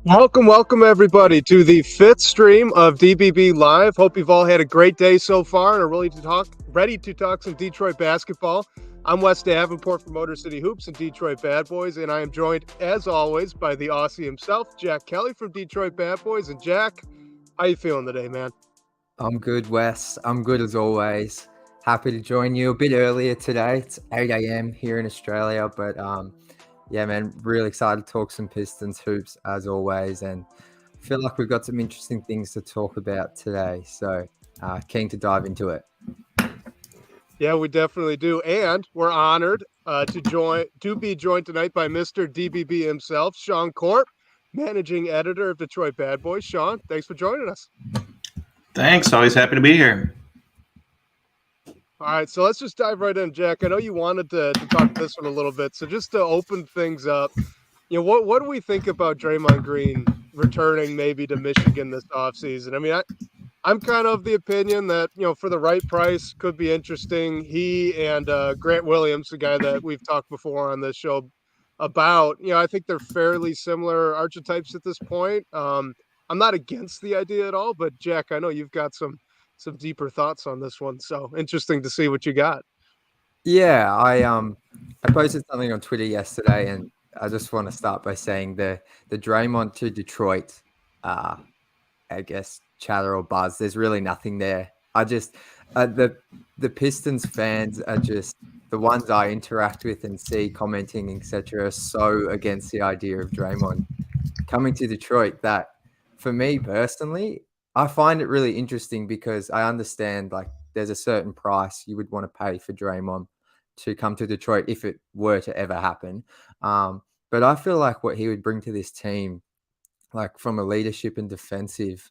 Welcome everybody to the fifth stream of DBB Live. Hope you've all had a great day so far and are ready to talk some Detroit basketball. I'm Wes Davenport from Motor City Hoops and Detroit Bad Boys, and I am joined, as always, by the Aussie himself, Jack Kelly from Detroit Bad Boys. And Jack, how you feeling today, man? I'm good, Wes. I'm good as always. Happy to join you a bit earlier today. It's 8 a.m. here in Australia, but yeah, man, really excited to talk some Pistons hoops as always, and I feel like we've got some interesting things to talk about today. So keen to dive into it. Yeah, we definitely do, and we're honored to be joined tonight by Mr. DBB himself, Sean Corp, managing editor of Detroit Bad Boys. Sean, thanks for joining us. Thanks. Always happy to be here. All right, so let's just dive right in, Jack. I know you wanted to talk this one a little bit, so just to open things up, what do we think about Draymond Green returning maybe to Michigan this offseason? I mean, I'm kind of the opinion that, for the right price could be interesting. He and Grant Williams, the guy that we've talked before on this show about, I think they're fairly similar archetypes at this point. I'm not against the idea at all, but Jack, I know you've got some deeper thoughts on this one. So interesting to see what you got. Yeah, I posted something on Twitter yesterday, and I just want to start by saying the Draymond to Detroit, I guess chatter or buzz. There's really nothing there. I just the Pistons fans are just the ones I interact with and see commenting, etc. are so against the idea of Draymond coming to Detroit that, for me personally, I find it really interesting because I understand like there's a certain price you would want to pay for Draymond to come to Detroit if it were to ever happen. But I feel like what he would bring to this team, like from a leadership and defensive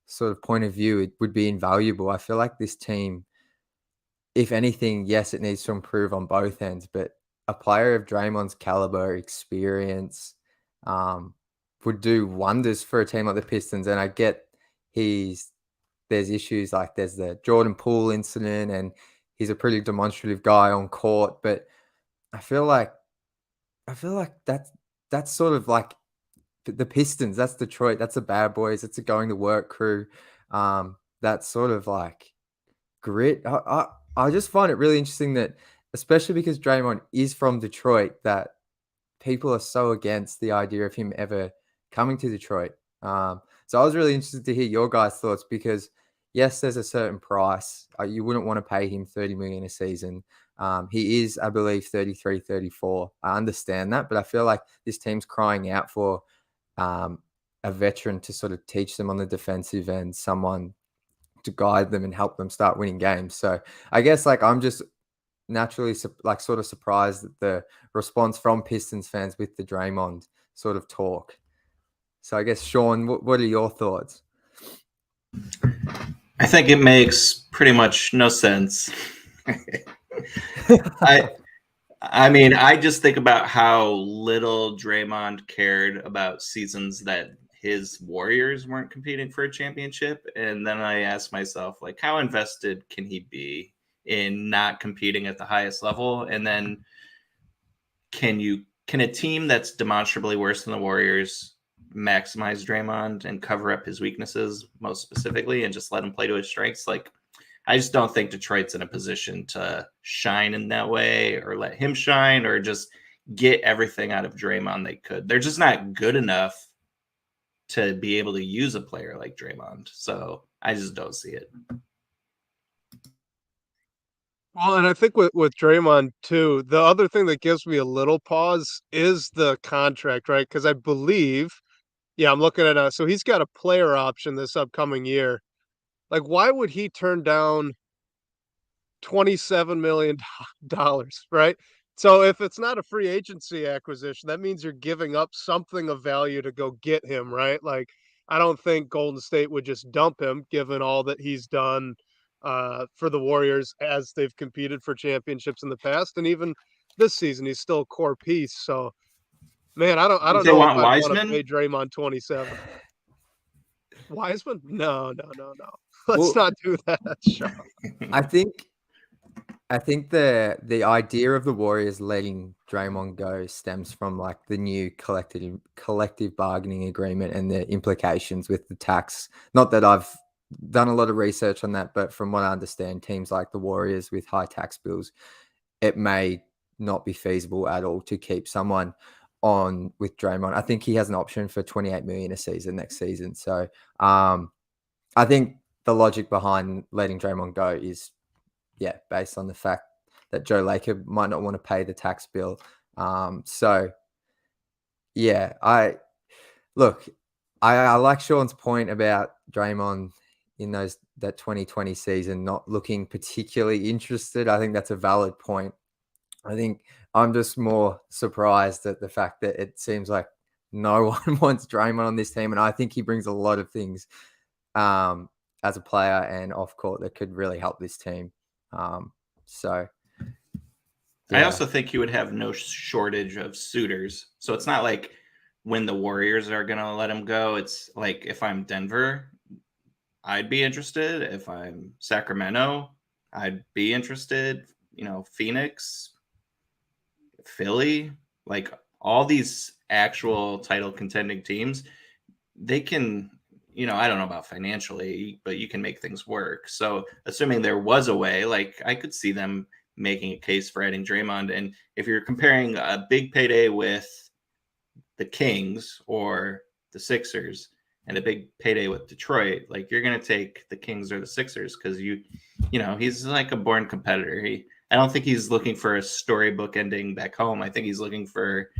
sort of point of view, it would be invaluable. I feel like this team, if anything, yes, it needs to improve on both ends, but a player of Draymond's caliber, experience, would do wonders for a team like the Pistons. And I get there's issues like there's the Jordan Poole incident, and he's a pretty demonstrative guy on court, but I feel like that's sort of like the Pistons, that's Detroit, that's the Bad Boys, it's a going to work crew. That sort of like grit. I just find it really interesting that, especially because Draymond is from Detroit, that people are so against the idea of him ever coming to Detroit. So I was really interested to hear your guys' thoughts because, yes, there's a certain price. You wouldn't want to pay him $30 million a season. He is, I believe, 33, 34. I understand that, but I feel like this team's crying out for a veteran to sort of teach them on the defensive end, someone to guide them and help them start winning games. So I guess like I'm just naturally like sort of surprised at the response from Pistons fans with the Draymond sort of talk. So I guess, Sean, what are your thoughts? I think it makes pretty much no sense. I mean, I just think about how little Draymond cared about seasons that his Warriors weren't competing for a championship. And then I ask myself, like, how invested can he be in not competing at the highest level? And then can a team that's demonstrably worse than the Warriors maximize Draymond and cover up his weaknesses most specifically and just let him play to his strengths? Like, I just don't think Detroit's in a position to shine in that way or let him shine or just get everything out of Draymond they could. They're just not good enough to be able to use a player like Draymond. So I just don't see it. Well, and I think with Draymond too, the other thing that gives me a little pause is the contract, right? Because I believe, I'm looking at so he's got a player option this upcoming year. Like, why would he turn down $27 million, right? So if it's not a free agency acquisition, that means you're giving up something of value to go get him, right? Like, I don't think Golden State would just dump him, given all that he's done for the Warriors as they've competed for championships in the past, and even this season, he's still a core piece. So, man, I don't They know if want I'd want to Wiseman? pay Draymond 27. Wiseman? No. Let's not do that, Sean. I think I think the idea of the Warriors letting Draymond go stems from like the new collective bargaining agreement and the implications with the tax. Not that I've done a lot of research on that, but from what I understand, teams like the Warriors with high tax bills, it may not be feasible at all to keep someone on with Draymond. I think he has an option for 28 million a season next season. So I think the logic behind letting Draymond go is, yeah, based on the fact that Joe Laker might not want to pay the tax bill. So yeah, I like Sean's point about Draymond in that 2020 season not looking particularly interested. I think that's a valid point. I think I'm just more surprised at the fact that it seems like no one wants Draymond on this team, and I think he brings a lot of things as a player and off court that could really help this team. So yeah. I also think you would have no shortage of suitors. So it's not like when the Warriors are going to let him go. It's like if I'm Denver, I'd be interested. If I'm Sacramento, I'd be interested. Phoenix, Philly, like all these actual title contending teams, they can, I don't know about financially, but you can make things work. So assuming there was a way, like I could see them making a case for adding Draymond. And if you're comparing a big payday with the Kings or the Sixers and a big payday with Detroit, like you're going to take the Kings or the Sixers because he's like a born competitor. I don't think he's looking for a storybook ending back home. I think he's looking for,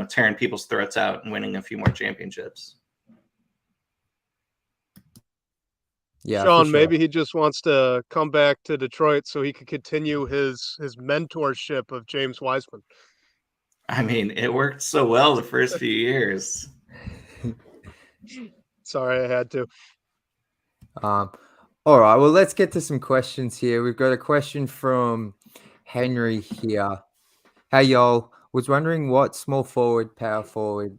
tearing people's throats out and winning a few more championships. Yeah, Sean, maybe he just wants to come back to Detroit so he could continue his mentorship of James Wiseman. I mean, it worked so well the first few years. Sorry, I had to. All right, well, let's get to some questions here. We've got a question from Henry here. Hey, y'all. Was wondering what small forward, power forward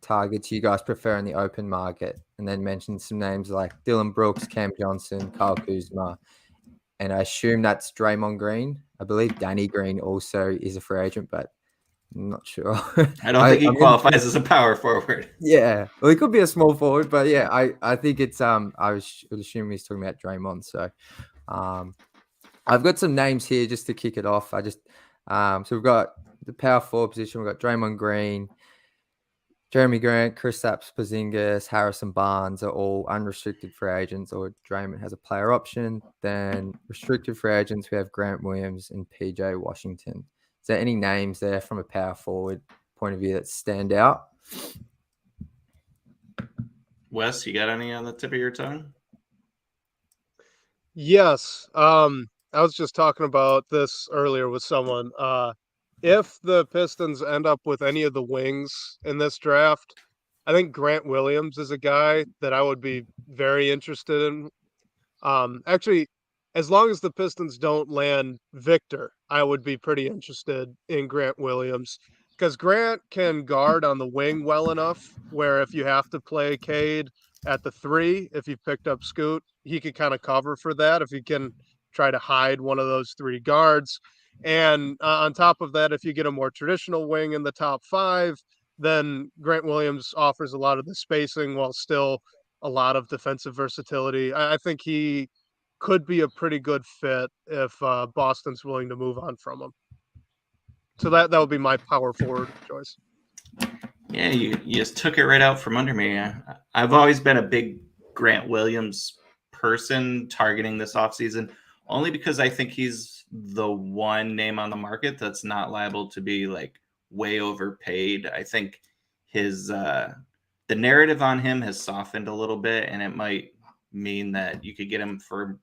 targets you guys prefer in the open market, and then mentioned some names like Dylan Brooks, Cam Johnson, Kyle Kuzma, and I assume that's Draymond Green. I believe Danny Green also is a free agent, but I'm not sure. I don't think he qualifies as a power forward. Yeah, well, he could be a small forward, but yeah, I think it's I would assume he's talking about Draymond. So I've got some names here just to kick it off. So we've got the power forward position. We've got Draymond Green, Jeremy Grant, Kristaps Porzingis, Harrison Barnes are all unrestricted free agents, or Draymond has a player option. Then restricted free agents, we have Grant Williams and PJ Washington. Is there any names there from a power forward point of view that stand out? Wes, you got any on the tip of your tongue? Yes. I was just talking about this earlier with someone. If the Pistons end up with any of the wings in this draft, I think Grant Williams is a guy that I would be very interested in. Actually, as long as the Pistons don't land Victor, I would be pretty interested in Grant Williams because Grant can guard on the wing well enough where if you have to play Cade at the 3, if you picked up Scoot, he could kind of cover for that if you can try to hide one of those 3 guards. And on top of that, if you get a more traditional wing in the top 5, then Grant Williams offers a lot of the spacing while still a lot of defensive versatility. I think he could be a pretty good fit if Boston's willing to move on from him. So that would be my power forward choice. Yeah, you just took it right out from under me. I've always been a big Grant Williams person targeting this offseason, only because I think he's the one name on the market that's not liable to be like way overpaid. I think his the narrative on him has softened a little bit, and it might mean that you could get him for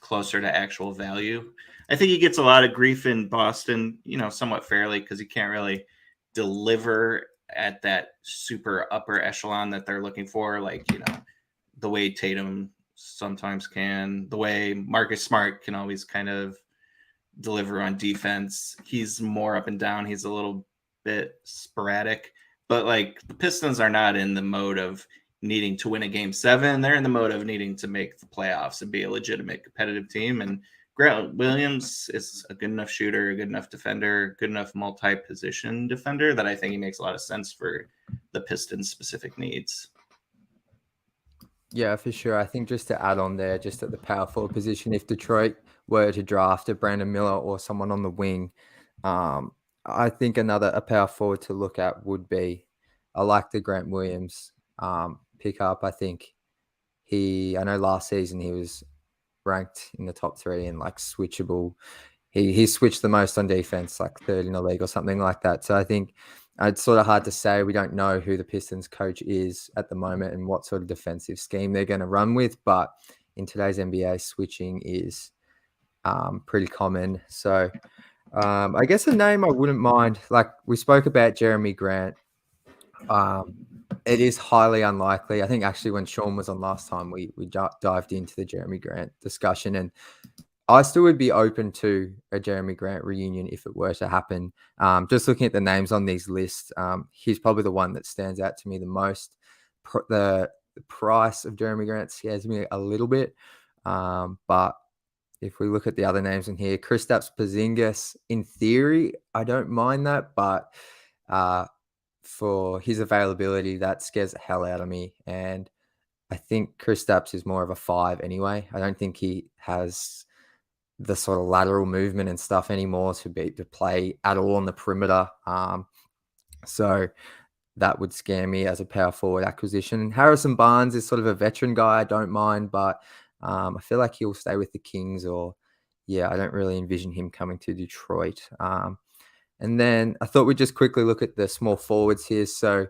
closer to actual value. I think he gets a lot of grief in Boston, somewhat fairly, because he can't really deliver at that super upper echelon that they're looking for. Like, the way Tatum sometimes can, the way Marcus Smart can always kind of deliver on defense. He's more up and down. He's a little bit sporadic, but like the Pistons are not in the mode of needing to win a game 7. They're in the mode of needing to make the playoffs and be a legitimate competitive team. And Grant Williams is a good enough shooter, a good enough defender, good enough multi-position defender that I think he makes a lot of sense for the Pistons' specific needs. Yeah, for sure. I think just to add on there, just at the power forward position, if Detroit were to draft a Brandon Miller or someone on the wing, I think a power forward to look at would be, I like the Grant Williams pickup. I think I know last season he was ranked in the top 3 and like switchable. He switched the most on defense, like 3rd in the league or something like that. So I think it's sort of hard to say. We don't know who the Pistons coach is at the moment and what sort of defensive scheme they're going to run with. But in today's NBA, switching is pretty common. So I guess a name I wouldn't mind, like we spoke about Jeremy Grant. It is highly unlikely. I think actually when Sean was on last time, we dived into the Jeremy Grant discussion, and I still would be open to a Jeremy Grant reunion if it were to happen. Just looking at the names on these lists, he's probably the one that stands out to me the most. The price of Jeremy Grant scares me a little bit. But if we look at the other names in here, Kristaps Porzingis, in theory, I don't mind that. But for his availability, that scares the hell out of me. And I think Kristaps is more of a 5 anyway. I don't think he has the sort of lateral movement and stuff anymore to play at all on the perimeter. So that would scare me as a power forward acquisition. Harrison Barnes is sort of a veteran guy. I don't mind, but I feel like he'll stay with the Kings I don't really envision him coming to Detroit. And then I thought we'd just quickly look at the small forwards here. So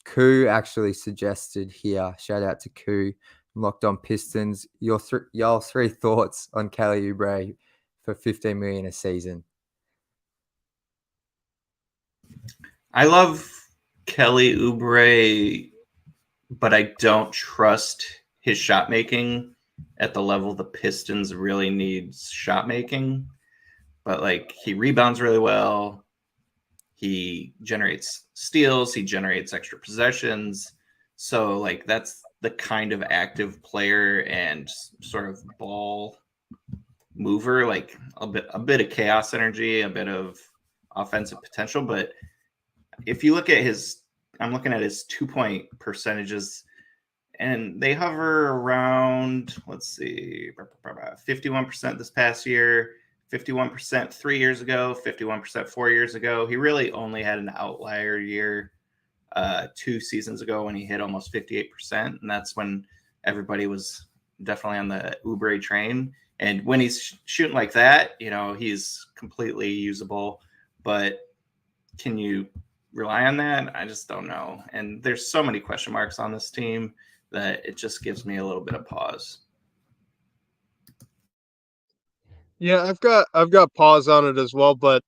Koo actually suggested here, shout out to Koo, Locked On Pistons, y'all 3 thoughts on Kelly Oubre for $15 million a season. I love Kelly Oubre, but I don't trust his shot making at the level the Pistons really needs shot making. But like, he rebounds really well. He generates steals. He generates extra possessions. So like, that's the kind of active player and sort of ball mover, like a bit of chaos energy, a bit of offensive potential. But if you look at I'm looking at his 2-point percentages, and they hover around, let's see, 51% this past year, 51% 3 years ago, 51% 4 years ago. He really only had an outlier year 2 seasons ago when he hit almost 58%. And that's when everybody was definitely on the Oubre train. And when he's shooting like that, he's completely usable. But can you rely on that? I just don't know. And there's so many question marks on this team that it just gives me a little bit of pause. Yeah, I've got pause on it as well, but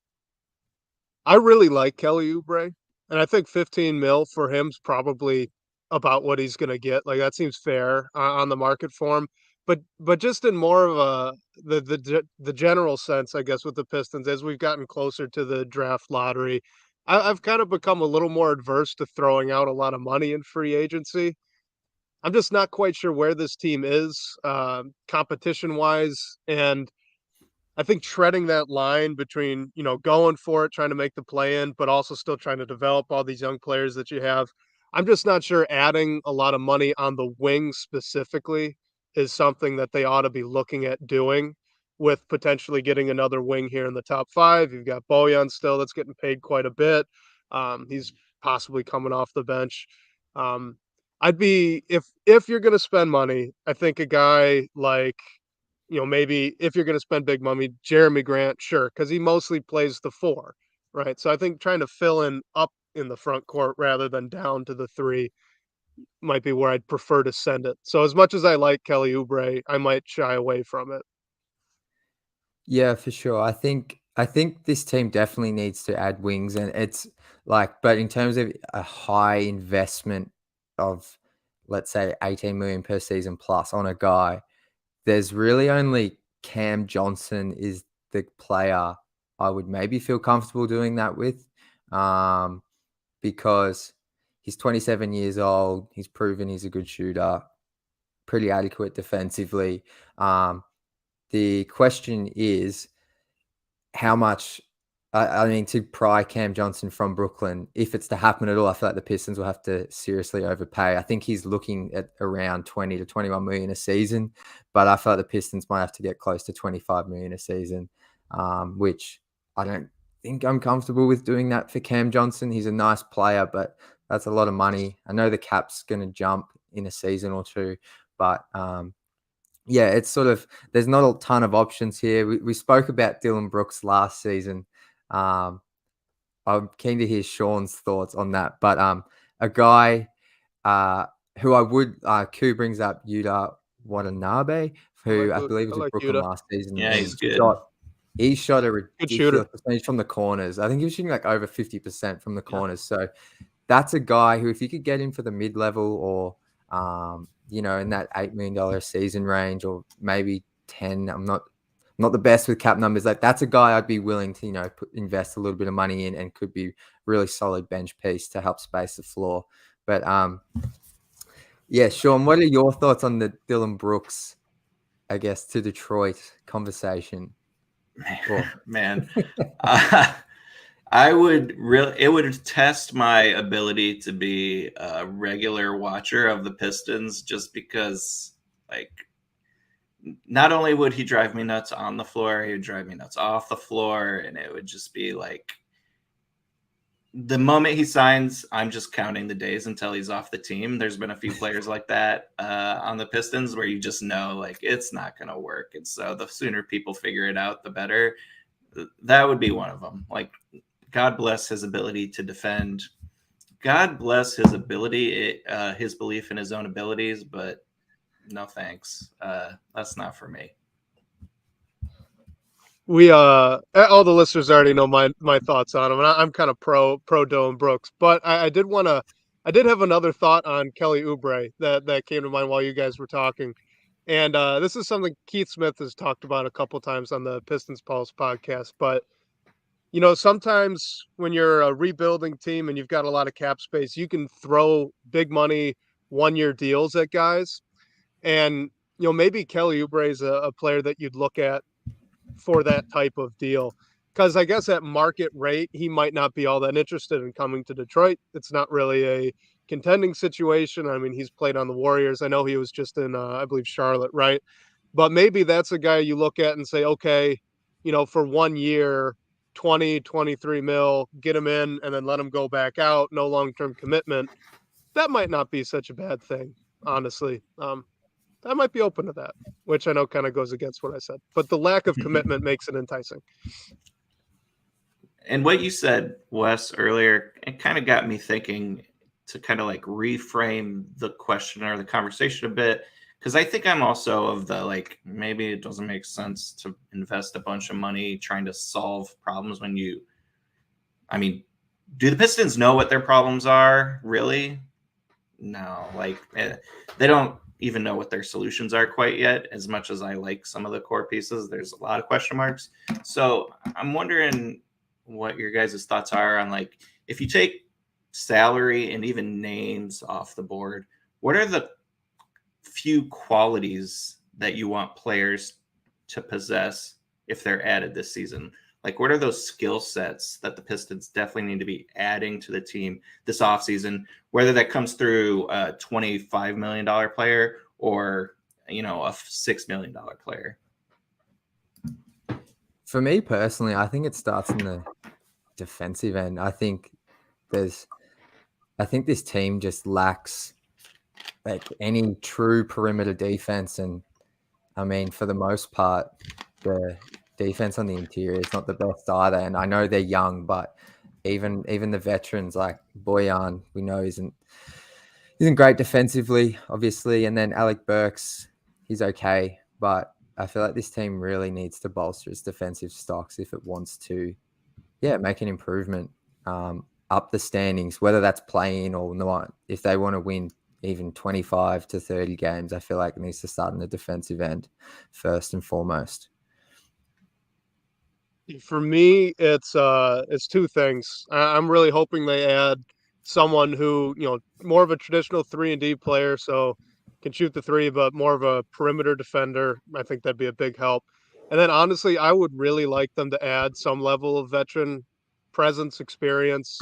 I really like Kelly Oubre, and I think 15 mil for him's probably about what he's gonna get. Like that seems fair on the market for him. But just in more of the general sense, I guess, with the Pistons, as we've gotten closer to the draft lottery, I've kind of become a little more adverse to throwing out a lot of money in free agency. I'm just not quite sure where this team is competition wise, and I think treading that line between, going for it, trying to make the play in, but also still trying to develop all these young players that you have. I'm just not sure adding a lot of money on the wing specifically is something that they ought to be looking at doing with potentially getting another wing here in the top 5. You've got Bojan still that's getting paid quite a bit. He's possibly coming off the bench. I'd be if you're going to spend money, I think a guy like maybe if you're going to spend big money, Jeremy Grant, sure, because he mostly plays the 4, right? So I think trying to fill in up in the front court rather than down to the 3 might be where I'd prefer to send it. So as much as I like Kelly Oubre, I might shy away from it. Yeah, for sure. I think this team definitely needs to add wings, and it's like, but in terms of a high investment of, let's say, 18 million per season plus on a guy, there's really only Cam Johnson is the player I would maybe feel comfortable doing that with, because he's 27 years old. He's proven he's a good shooter, pretty adequate defensively. the question is how much. I mean, to pry Cam Johnson from Brooklyn, if it's to happen at all, I feel like the Pistons will have to seriously overpay. I think he's looking at around 20 to 21 million a season, but I feel like the Pistons might have to get close to 25 million a season, which I don't think I'm comfortable with doing that for Cam Johnson. He's a nice player, but that's a lot of money. I know the cap's going to jump in a season or two, but yeah, it's sort of, there's not a ton of options here. We spoke about Dylan Brooks last season. I'm keen to hear Sean's thoughts on that. But a guy who I would, Ku brings up Yuta Watanabe, who I believe was with Brooklyn last season. Yeah, he's good. He shot a Good shooter. ridiculous percentage from the corners. I think he was shooting like over 50% from the corners. So that's a guy who, if you could get him for the mid-level or, in that $8 million a season range, or maybe 10, I'm not the best with cap numbers. Like, that's a guy I'd be willing to, invest a little bit of money in, and could be really solid bench piece to help space the floor. But yeah, Sean, what are your thoughts on the Dylan Brooks, I guess, to Detroit conversation? Man, it would test my ability to be a regular watcher of the Pistons, just because, like, not only would he drive me nuts on the floor, he would drive me nuts off the floor. And it would just be like, the moment he signs, I'm just counting the days until he's off the team. There's been a few players like that on the Pistons where you just know, like, it's not going to work. And so the sooner people figure it out, the better. That would be one of them. Like, God bless his ability to defend. God bless his ability, his belief in his own abilities, but no thanks. That's not for me. We all the listeners already know my thoughts on him, and I'm kind of pro Dylan Brooks. But I did have another thought on Kelly Oubre that came to mind while you guys were talking, and this is something Keith Smith has talked about a couple times on the Pistons Pulse podcast. But sometimes when you're a rebuilding team and you've got a lot of cap space, you can throw big money 1-year deals at guys. And, maybe Kelly Oubre is a player that you'd look at for that type of deal. Because I guess at market rate, he might not be all that interested in coming to Detroit. It's not really a contending situation. I mean, he's played on the Warriors. I know he was just in, I believe, Charlotte, right? But maybe that's a guy you look at and say, okay, for 1 year, 20, 23 mil, get him in and then let him go back out. No long-term commitment. That might not be such a bad thing, honestly. I might be open to that, which I know kind of goes against what I said. But the lack of commitment makes it enticing. And what you said, Wes, earlier, it kind of got me thinking to kind of like reframe the question or the conversation a bit. Because I think I'm also of the, like, maybe it doesn't make sense to invest a bunch of money trying to solve problems when do the Pistons know what their problems are, really? No, like, they don't even know what their solutions are quite yet. As much as I like some of the core pieces, there's a lot of question marks. So I'm wondering what your guys' thoughts are on, like, if you take salary and even names off the board, what are the few qualities that you want players to possess if they're added this season? Like, what are those skill sets that the Pistons definitely need to be adding to the team this offseason, whether that comes through a $25 million player or, a $6 million player? For me personally, I think it starts in the defensive end. I think this team just lacks, like, any true perimeter defense. And I mean, for the most part, the defense on the interior is not the best either. And I know they're young, but even the veterans like Bojan, we know isn't great defensively, obviously. And then Alec Burks, he's okay, but I feel like this team really needs to bolster its defensive stocks if it wants to, make an improvement up the standings, whether that's playing or not. If they want to win even 25 to 30 games, I feel like it needs to start in the defensive end first and foremost. For me, it's two things. I'm really hoping they add someone who, more of a traditional 3-and-D player, so can shoot the three, but more of a perimeter defender. I think that'd be a big help. And then honestly, I would really like them to add some level of veteran presence, experience,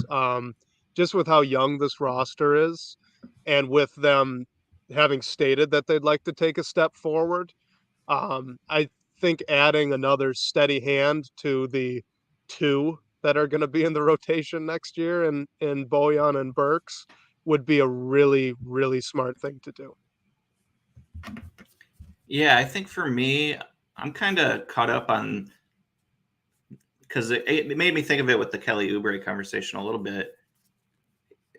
just with how young this roster is, and with them having stated that they'd like to take a step forward. I think adding another steady hand to the two that are going to be in the rotation next year in Bojan and Burks would be a really, really smart thing to do. Yeah, I think for me, I'm kind of caught up on because it made me think of it with the Kelly Oubre conversation a little bit.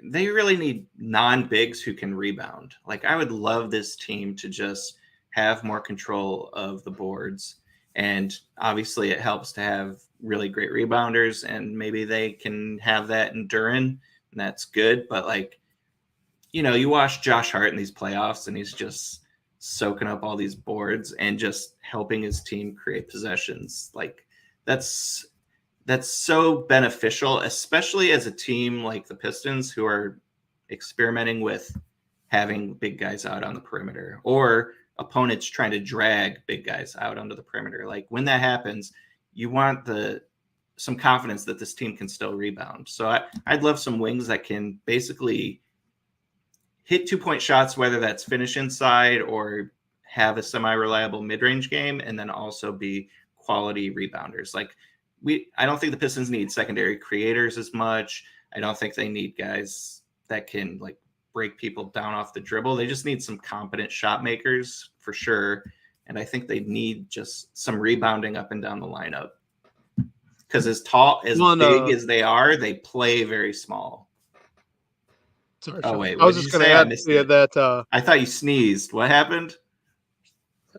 They really need non-bigs who can rebound. Like I would love this team to just have more control of the boards. And obviously it helps to have really great rebounders and maybe they can have that in Duren and that's good. But like, you watch Josh Hart in these playoffs and he's just soaking up all these boards and just helping his team create possessions. Like that's so beneficial, especially as a team like the Pistons who are experimenting with having big guys out on the perimeter or opponents trying to drag big guys out onto the perimeter. Like when that happens, you want some confidence that this team can still rebound. So I'd love some wings that can basically hit 2-point shots, whether that's finish inside or have a semi-reliable mid-range game, and then also be quality rebounders. Like I don't think the Pistons need secondary creators as much. I don't think they need guys that can like break people down off the dribble. They just need some competent shot makers for sure. And I think they need just some rebounding up and down the lineup. Because as big as they are, they play very small. Sorry, oh Sean. wait, I what was did just you going to say? I add missed to you it. that I thought you sneezed. What happened?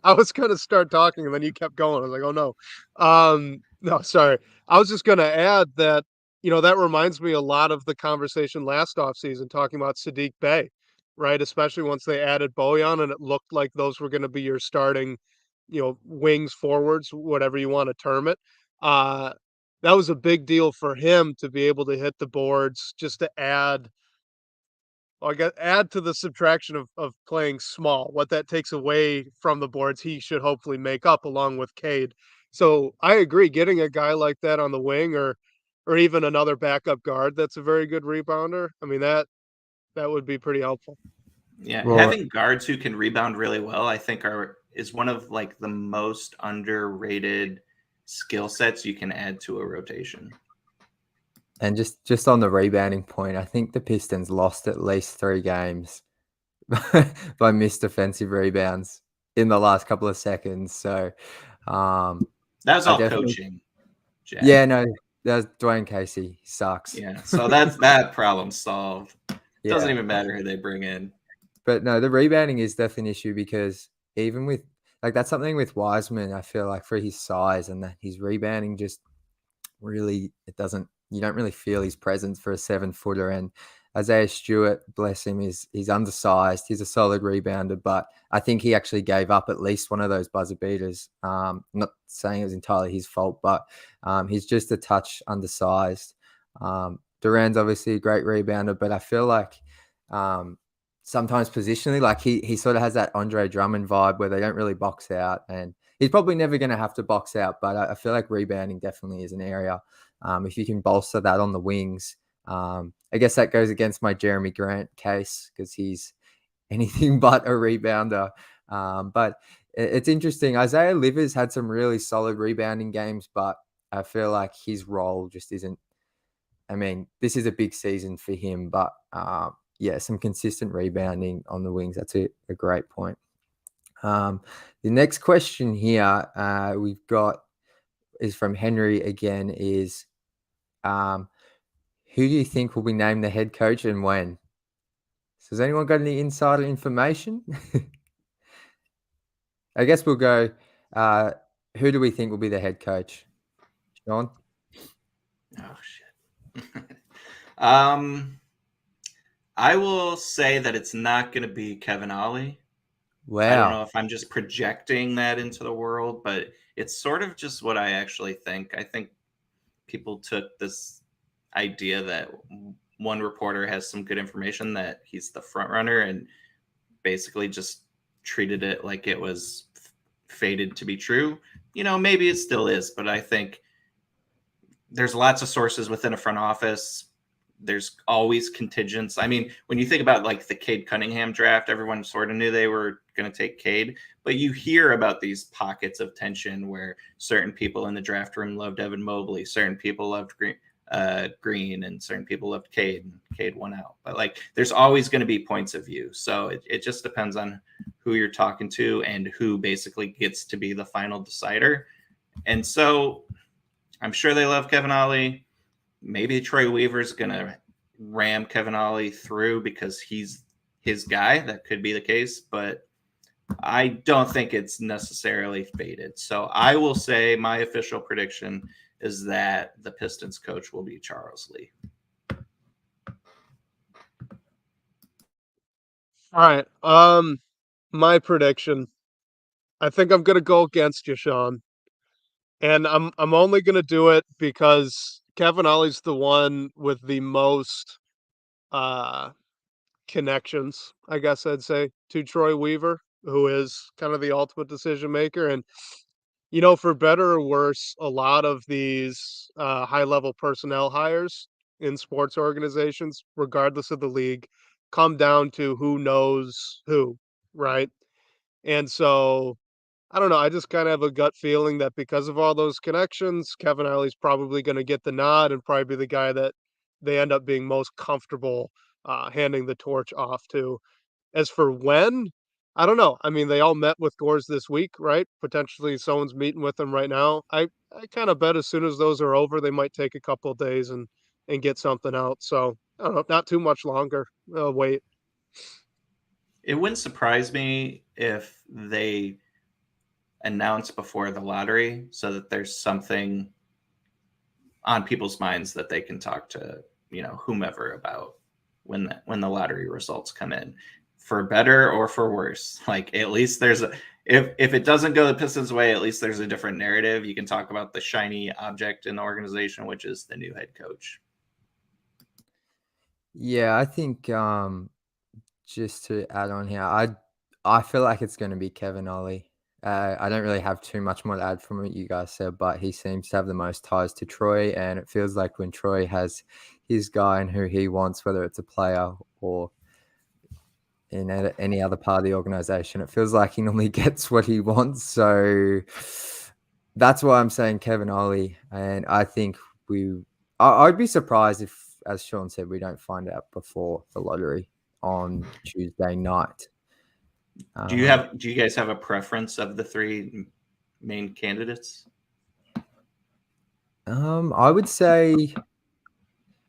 I was going to start talking and then you kept going. I was like, oh no. No, sorry. I was just going to add that, that reminds me a lot of the conversation last offseason talking about Sadiq Bey, right? Especially once they added Bojan and it looked like those were going to be your starting, wings, forwards, whatever you want to term it. That was a big deal for him to be able to hit the boards, just to add to the subtraction of playing small. What that takes away from the boards, he should hopefully make up along with Cade. So I agree, getting a guy like that on the wing or even another backup guard that's a very good rebounder. I mean that would be pretty helpful. Yeah, Well, having guards who can rebound really well, I think is one of like the most underrated skill sets you can add to a rotation. and just on the rebounding point, I think the Pistons lost at least 3 games by missed defensive rebounds in the last couple of seconds. So That was all coaching, Jack. Yeah, no, that's Dwayne Casey sucks. Yeah, so that's that problem solved. Yeah. Doesn't even matter who they bring in. But no, the rebounding is definitely an issue because even with like that's something with Wiseman, I feel like for his size and that his rebounding just really you don't really feel his presence for a 7-footer. And Isaiah Stewart, bless him, he's undersized. He's a solid rebounder, but I think he actually gave up at least one of those buzzer beaters. Not saying it was entirely his fault, but he's just a touch undersized. Duran's obviously a great rebounder, but I feel like sometimes positionally, like he sort of has that Andre Drummond vibe where they don't really box out, and he's probably never going to have to box out, but I feel like rebounding definitely is an area. If you can bolster that on the wings, I guess that goes against my Jeremy Grant case because he's anything but a rebounder. But it's interesting. Isaiah Livers had some really solid rebounding games, but I feel like his role just isn't. I mean, this is a big season for him, but yeah, some consistent rebounding on the wings. That's a great point. The next question here we've got is from Henry again is, who do you think will be named the head coach and when? So has anyone got any insider information? I guess we'll go, who do we think will be the head coach? Sean? Oh, shit. I will say that it's not going to be Kevin Ollie. Wow. I don't know if I'm just projecting that into the world, but it's sort of just what I actually think. I think people took this idea that one reporter has some good information that he's the front runner and basically just treated it like it was fated to be true. maybe it still is, but I think there's lots of sources within a front office. There's always contingents. I mean, when you think about like the Cade Cunningham draft, everyone sort of knew they were going to take Cade, but you hear about these pockets of tension where certain people in the draft room loved Evan Mobley, certain people loved Green, and certain people loved Cade, and Cade won out. But like, there's always going to be points of view. So it just depends on who you're talking to and who basically gets to be the final decider. And so I'm sure they love Kevin Ollie. Maybe Troy Weaver's going to ram Kevin Ollie through because he's his guy. That could be the case, but I don't think it's necessarily fated. So I will say my official prediction is that the Pistons coach will be Charles Lee. All right. My prediction. I think I'm gonna go against you, Sean. And I'm only gonna do it because Kevin Ollie's the one with the most uh connections, I guess I'd say, to Troy Weaver, who is kind of the ultimate decision maker. And for better or worse, a lot of these high level personnel hires in sports organizations, regardless of the league, come down to who knows who, right? And so I don't know. I just kind of have a gut feeling that because of all those connections, Kevin Ollie's probably going to get the nod and probably be the guy that they end up being most comfortable handing the torch off to. As for when, I don't know. I mean, they all met with Gores this week, right? Potentially someone's meeting with them right now. I kind of bet as soon as those are over, they might take a couple of days and get something out. So I don't know, not too much longer. Wait. It wouldn't surprise me if they announce before the lottery so that there's something on people's minds that they can talk to, whomever about when the lottery results come in, for better or for worse. Like, at least there's if it doesn't go the Pistons' way, at least there's a different narrative. You can talk about the shiny object in the organization, which is the new head coach. Yeah, I think just to add on here, I feel like it's going to be Kevin Ollie. I don't really have too much more to add from what you guys said, but he seems to have the most ties to Troy, and it feels like when Troy has his guy and who he wants, whether it's a player or in any other part of the organization, it feels like he normally gets what he wants. So that's why I'm saying Kevin Ollie, and I think I'd be surprised if, as Sean said, we don't find out before the lottery on Tuesday night. Do you guys have a preference of the three main candidates? I would say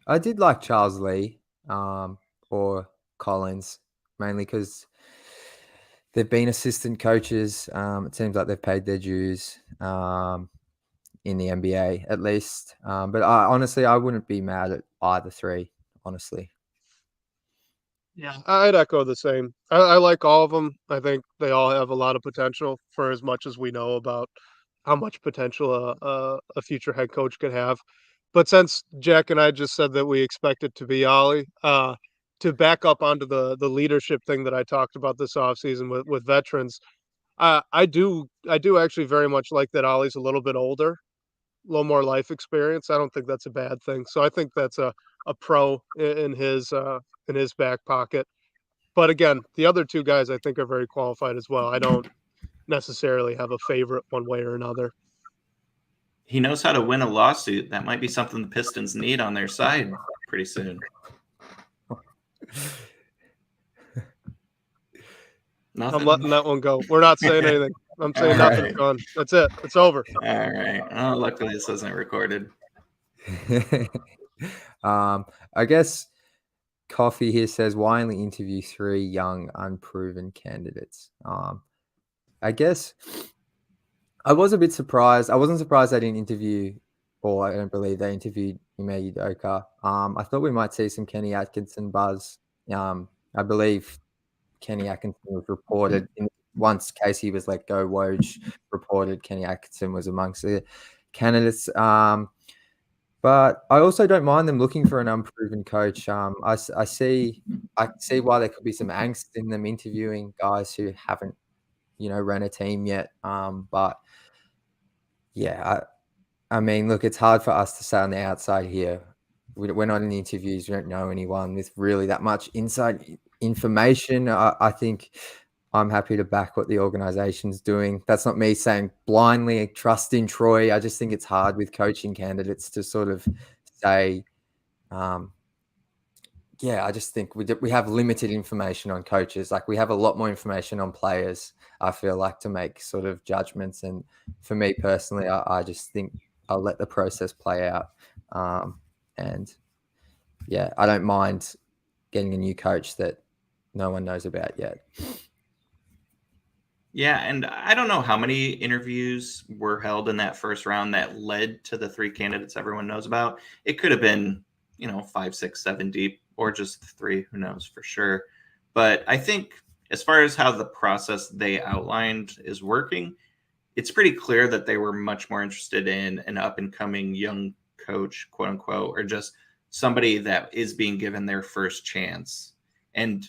I did like Charles Lee or Collins, mainly because they've been assistant coaches. It seems like they've paid their dues in the NBA at least. But I wouldn't be mad at either three, honestly. Yeah, I'd echo the same. I like all of them. I think they all have a lot of potential for as much as we know about how much potential a future head coach could have. But since Jack and I just said that we expect it to be Ollie, to back up onto the leadership thing that I talked about this offseason with veterans, I do actually very much like that Ollie's a little bit older, a little more life experience. I don't think that's a bad thing. So I think that's a pro in his back pocket. But again, the other two guys I think are very qualified as well. I don't necessarily have a favorite one way or another. He knows how to win a lawsuit. That might be something the Pistons need on their side pretty soon. Nothing. I'm letting that one go. We're not saying anything. I'm saying nothing, right. Sean. That's it. It's over. All right. Oh, luckily this wasn't recorded. I guess Coffee here says, why only interview 3 young, unproven candidates? I guess I was a bit surprised. I wasn't surprised they didn't interview, or I don't believe they interviewed Ime Udoka. I thought we might see some Kenny Atkinson buzz. I believe Kenny Atkinson was reported once Casey was let go. Woj reported Kenny Atkinson was amongst the candidates. But I also don't mind them looking for an unproven coach. I see why there could be some angst in them interviewing guys who haven't, ran a team yet. But Yeah, I mean, look, it's hard for us to say on the outside here. We're not in the interviews. We don't know anyone with really that much inside information. I think I'm happy to back what the organization's doing. That's not me saying blindly trust in Troy. I just think it's hard with coaching candidates to sort of say, um, yeah, I just think we have limited information on coaches. Like we have a lot more information on players, I feel like, to make sort of judgments. And for me personally, I just think I'll let the process play out. And yeah, I don't mind getting a new coach that no one knows about yet. Yeah, and I don't know how many interviews were held in that first round that led to the three candidates everyone knows about. It could have been, 5, 6, 7 deep, or just the three. Who knows for sure? But I think as far as how the process they outlined is working, it's pretty clear that they were much more interested in an up and coming young coach, quote unquote, or just somebody that is being given their first chance. And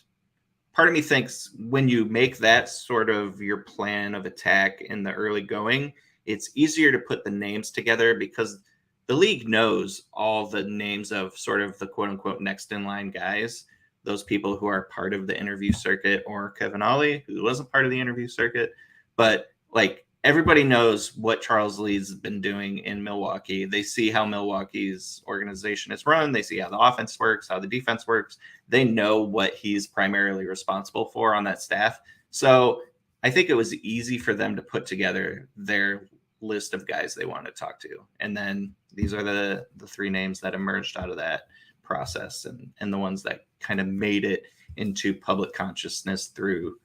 part of me thinks when you make that sort of your plan of attack in the early going, it's easier to put the names together because the league knows all the names of sort of the quote unquote next in line guys, those people who are part of the interview circuit, or Kevin Ollie, who wasn't part of the interview circuit. But like everybody knows what Charles Lee's been doing in Milwaukee. They see how Milwaukee's organization is run. They see how the offense works, how the defense works. They know what he's primarily responsible for on that staff. So I think it was easy for them to put together their list of guys they want to talk to. And then these are the three names that emerged out of that process, and the ones that kind of made it into public consciousness through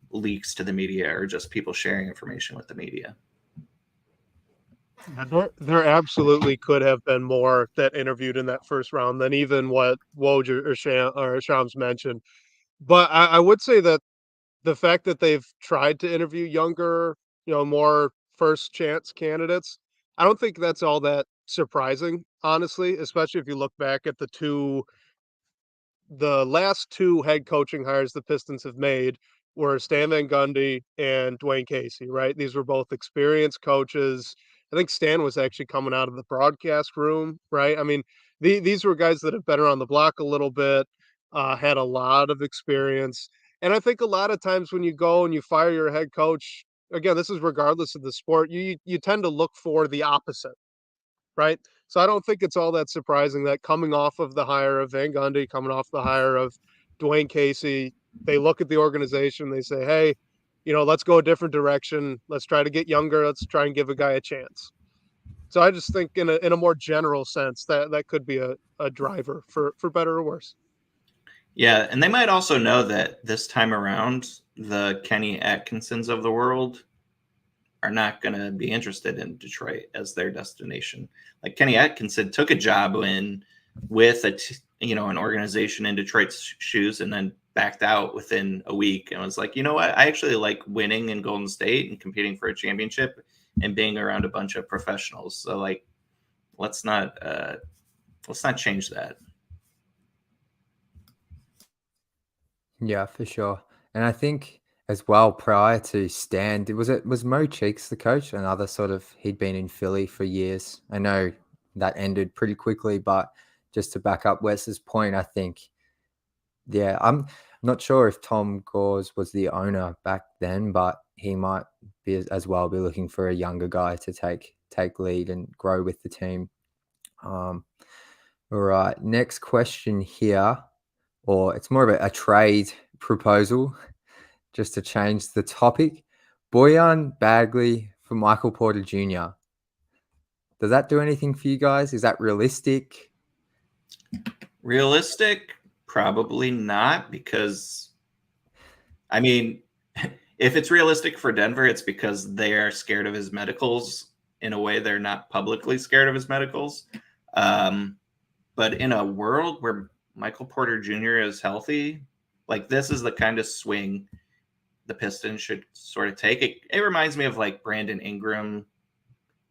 leaks to the media or just people sharing information with the media. There absolutely could have been more that interviewed in that first round than even what Woj or Shams mentioned. But I would say that the fact that they've tried to interview younger, more first chance candidates, I don't think that's all that surprising, honestly, especially if you look back at the last two head coaching hires the Pistons have made were Stan Van Gundy and Dwayne Casey, right? These were both experienced coaches. I think Stan was actually coming out of the broadcast room, right? I mean, these were guys that have been around the block a little bit, had a lot of experience. And I think a lot of times when you go and you fire your head coach, again, this is regardless of the sport, you tend to look for the opposite, right? So I don't think it's all that surprising that coming off of the hire of Van Gundy, coming off the hire of Dwayne Casey, they look at the organization, they say, hey, let's go a different direction. Let's try to get younger. Let's try and give a guy a chance. So I just think in a more general sense that could be a driver for better or worse. Yeah, and they might also know that this time around, the Kenny Atkinsons of the world are not going to be interested in Detroit as their destination. Like Kenny Atkinson took a job with an organization in Detroit's shoes and then backed out within a week and was like, you know what? I actually like winning in Golden State and competing for a championship and being around a bunch of professionals. So like, let's not change that. Yeah, for sure. And I think as well, prior to Stan, was Mo Cheeks the coach? Another sort of, he'd been in Philly for years. I know that ended pretty quickly, but just to back up Wes's point, I think, yeah, I'm not sure if Tom Gores was the owner back then, but he might be as well be looking for a younger guy to take lead and grow with the team. All right, next question here, or it's more of a trade proposal, just to change the topic. Bojan Bagley for Michael Porter Jr. Does that do anything for you guys? Is that realistic? Realistic? Probably not, because, I mean, if it's realistic for Denver, it's because they are scared of his medicals in a way they're not publicly scared of his medicals. But in a world where Michael Porter Jr. is healthy, like this is the kind of swing the Pistons should sort of take. It reminds me of like Brandon Ingram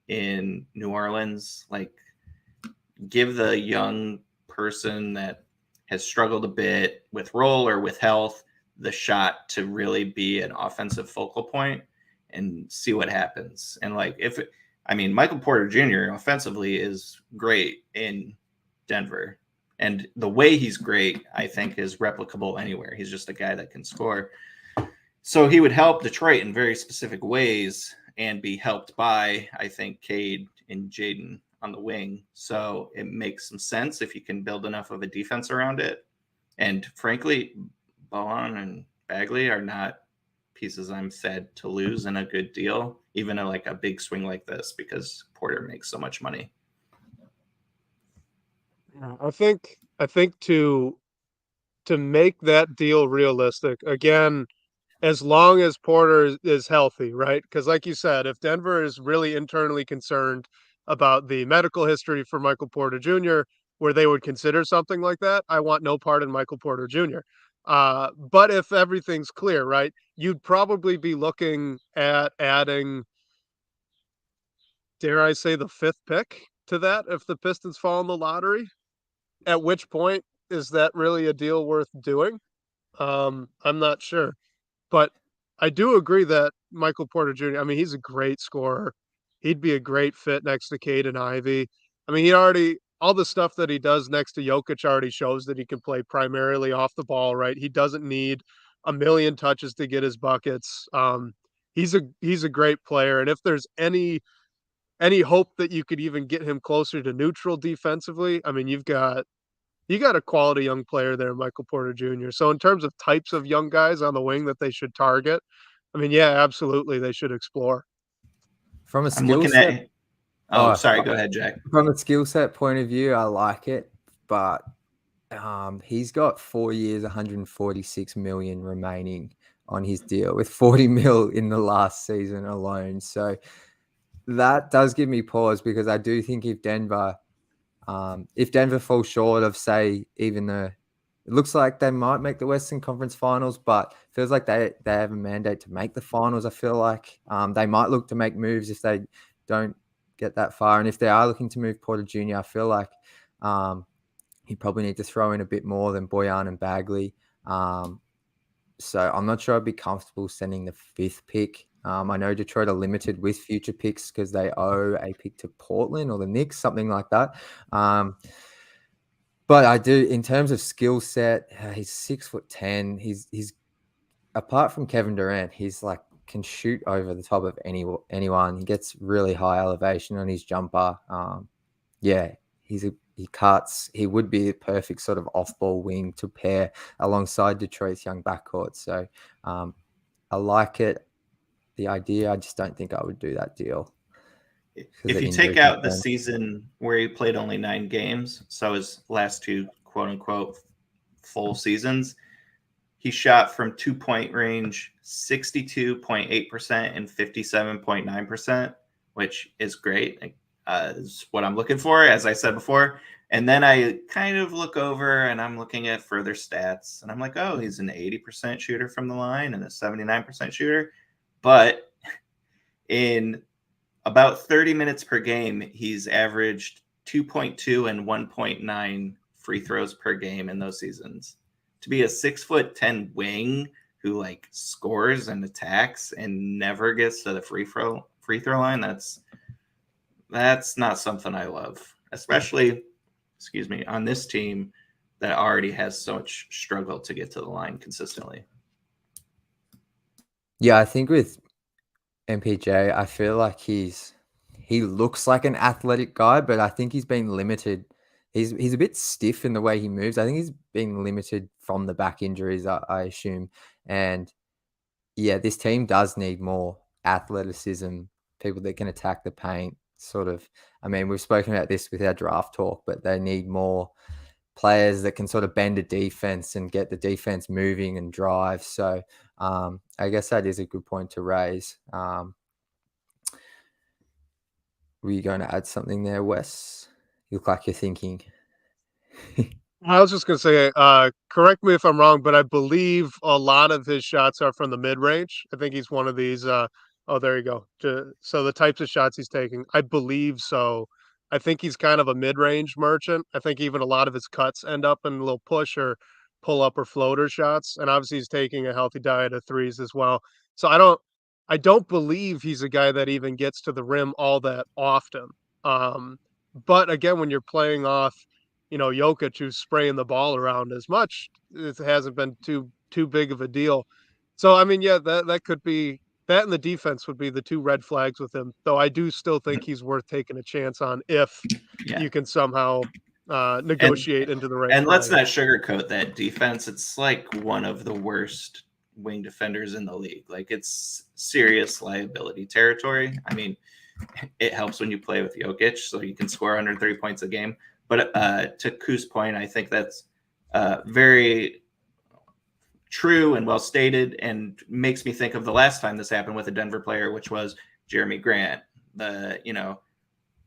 in New Orleans. Like give the young person that has struggled a bit with role or with health the shot to really be an offensive focal point and see what happens. And like Michael Porter Jr. offensively is great in Denver. And the way he's great, I think, is replicable anywhere. He's just a guy that can score. So he would help Detroit in very specific ways and be helped by, I think, Cade and Jaden on the wing. So it makes some sense if you can build enough of a defense around it. And frankly, Bohan and Bagley are not pieces I'm sad to lose in a good deal, even a big swing like this, because Porter makes so much money. I think to make that deal realistic, again, as long as Porter is healthy, right? Because like you said, if Denver is really internally concerned about the medical history for Michael Porter Jr., where they would consider something like that, I want no part in Michael Porter Jr. But if everything's clear, right, you'd probably be looking at adding, dare I say, the 5th pick to that if the Pistons fall in the lottery. At which point, is that really a deal worth doing? I'm not sure. But I do agree that Michael Porter Jr., I mean, he's a great scorer. He'd be a great fit next to Cade and Ivy. I mean, all the stuff that he does next to Jokic already shows that he can play primarily off the ball, right? He doesn't need a million touches to get his buckets. He's a great player. And if there's any hope that you could even get him closer to neutral defensively, I mean, you got a quality young player there, Michael Porter Jr. So in terms of types of young guys on the wing that they should target, I mean, yeah, absolutely, they should explore. From a I'm skill looking set, at. Oh, sorry. Go ahead, Jack. from a skill set point of view, I like it, but he's got 4 years, 146 million remaining on his deal, with 40 mil in the last season alone. So that does give me pause, because I do think if Denver falls short of, say, even it looks like they might make the Western Conference Finals, but feels like they have a mandate to make the finals. I feel like they might look to make moves if they don't get that far. And if they are looking to move Porter Jr., I feel like you probably need to throw in a bit more than Bojan and Bagley. So I'm not sure I'd be comfortable sending the 5th pick. I know Detroit are limited with future picks because they owe a pick to Portland or the Knicks, something like that. But I do, in terms of skill set, he's 6'10". He's apart from Kevin Durant, he's like can shoot over the top of anyone. He gets really high elevation on his jumper. Yeah, he cuts. He would be a perfect sort of off-ball wing to pair alongside Detroit's young backcourt. So I like it, the idea. I just don't think I would do that deal. If you take out the season where he played only 9 games, so his last 2 quote unquote full seasons, he shot from 2-point range 62.8% and 57.9%, which is great. Is what I'm looking for, as I said before. And then I kind of look over and I'm looking at further stats and I'm like, oh, he's an 80% shooter from the line and a 79% shooter. But in about 30 minutes per game, he's averaged 2.2 and 1.9 free throws per game in those seasons. To be a 6'10" wing who like scores and attacks and never gets to the free throw line, that's not something I love, especially, on this team that already has so much struggle to get to the line consistently. Yeah, I think with MPJ, I feel like he looks like an athletic guy, but I think he's been limited. He's a bit stiff in the way he moves. I think he's been limited from the back injuries, I assume. And yeah, this team does need more athleticism, people that can attack the paint, sort of. I mean, we've spoken about this with our draft talk, but they need more players that can sort of bend a defense and get the defense moving and drive. So I guess that is a good point to raise. Were you going to add something there, Wes? You look like you're thinking. I was just going to say, correct me if I'm wrong, but I believe a lot of his shots are from the mid-range. I think he's one of these. Oh, there you go. So the types of shots he's taking, I believe so. I think he's kind of a mid-range merchant. I think even a lot of his cuts end up in a little push or pull-up or floater shots. And obviously he's taking a healthy diet of threes as well. So I don't believe he's a guy that even gets to the rim all that often. Um, but again, when you're playing off, Jokic who's spraying the ball around as much, it hasn't been too big of a deal. So I mean, yeah, that could be that, and the defense would be the two red flags with him. Though I do still think he's worth taking a chance on if Yeah. you can somehow negotiate into the right And let's price. not sugarcoat that defense. It's like one of the worst wing defenders in the league. Like, it's serious liability territory. I mean, it helps when you play with Jokic, so you can score 130 points a game. But to Kuz's point, I think that's very true and well stated, and makes me think of the last time this happened with a Denver player, which was Jeremy Grant, the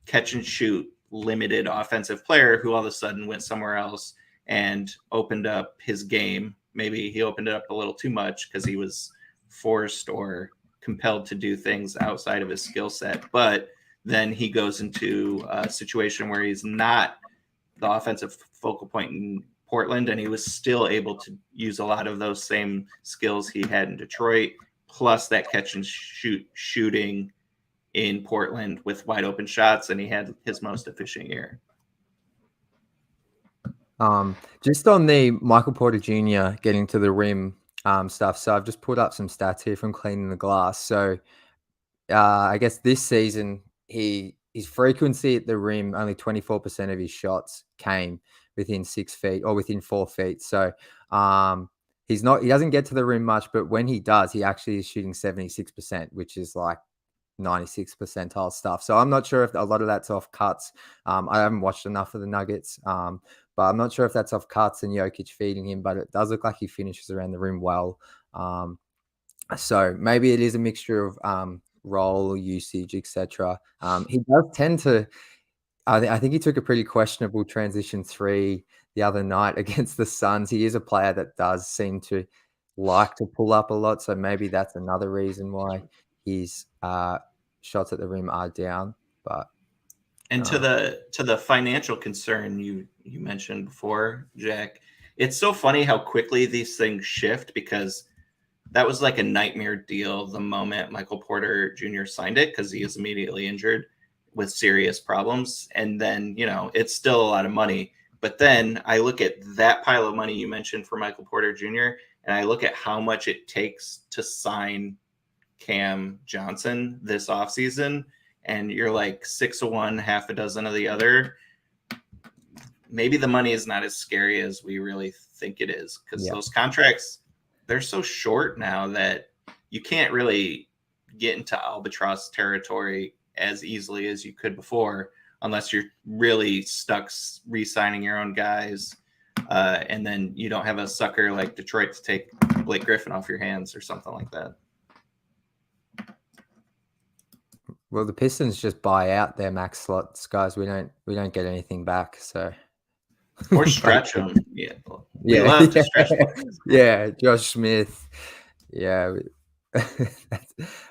catch and shoot limited offensive player who all of a sudden went somewhere else and opened up his game. Maybe he opened it up a little too much because he was forced or compelled to do things outside of his skill set. But then he goes into a situation where he's not the offensive focal point in Portland, and he was still able to use a lot of those same skills he had in Detroit, plus that catch and shooting in Portland with wide open shots, and he had his most efficient year. Just on the Michael Porter Jr. getting to the rim stuff. So I've just put up some stats here from Cleaning the Glass. So I guess this season his frequency at the rim, only 24% of his shots came within 6 feet or within 4 feet. So he doesn't get to the rim much, but when he does, he actually is shooting 76%, which is like 96 percentile stuff. So I'm not sure if a lot of that's off cuts. I haven't watched enough of the Nuggets, but I'm not sure if that's off cuts and Jokic feeding him, but it does look like he finishes around the rim well. So maybe it is a mixture of role usage, etc. He does tend to, I think he took a pretty questionable transition 3 the other night against the Suns. He is a player that does seem to like to pull up a lot. So maybe that's another reason why his shots at the rim are down. But to the financial concern you mentioned before, Jack, it's so funny how quickly these things shift, because that was like a nightmare deal the moment Michael Porter Jr. signed it, because he is immediately injured with serious problems. And then, it's still a lot of money. But then I look at that pile of money you mentioned for Michael Porter Jr., and I look at how much it takes to sign Cam Johnson this offseason, and you're like 6 of one, half a dozen of the other. Maybe the money is not as scary as we really think it is, because those contracts, they're so short now that you can't really get into albatross territory as easily as you could before, unless you're really stuck re-signing your own guys. And then you don't have a sucker like Detroit to take Blake Griffin off your hands or something like that. Well, the Pistons just buy out their max slots, guys. We don't get anything back, so or stretch them. Yeah, we love to stretch them. Yeah, Josh Smith. Yeah,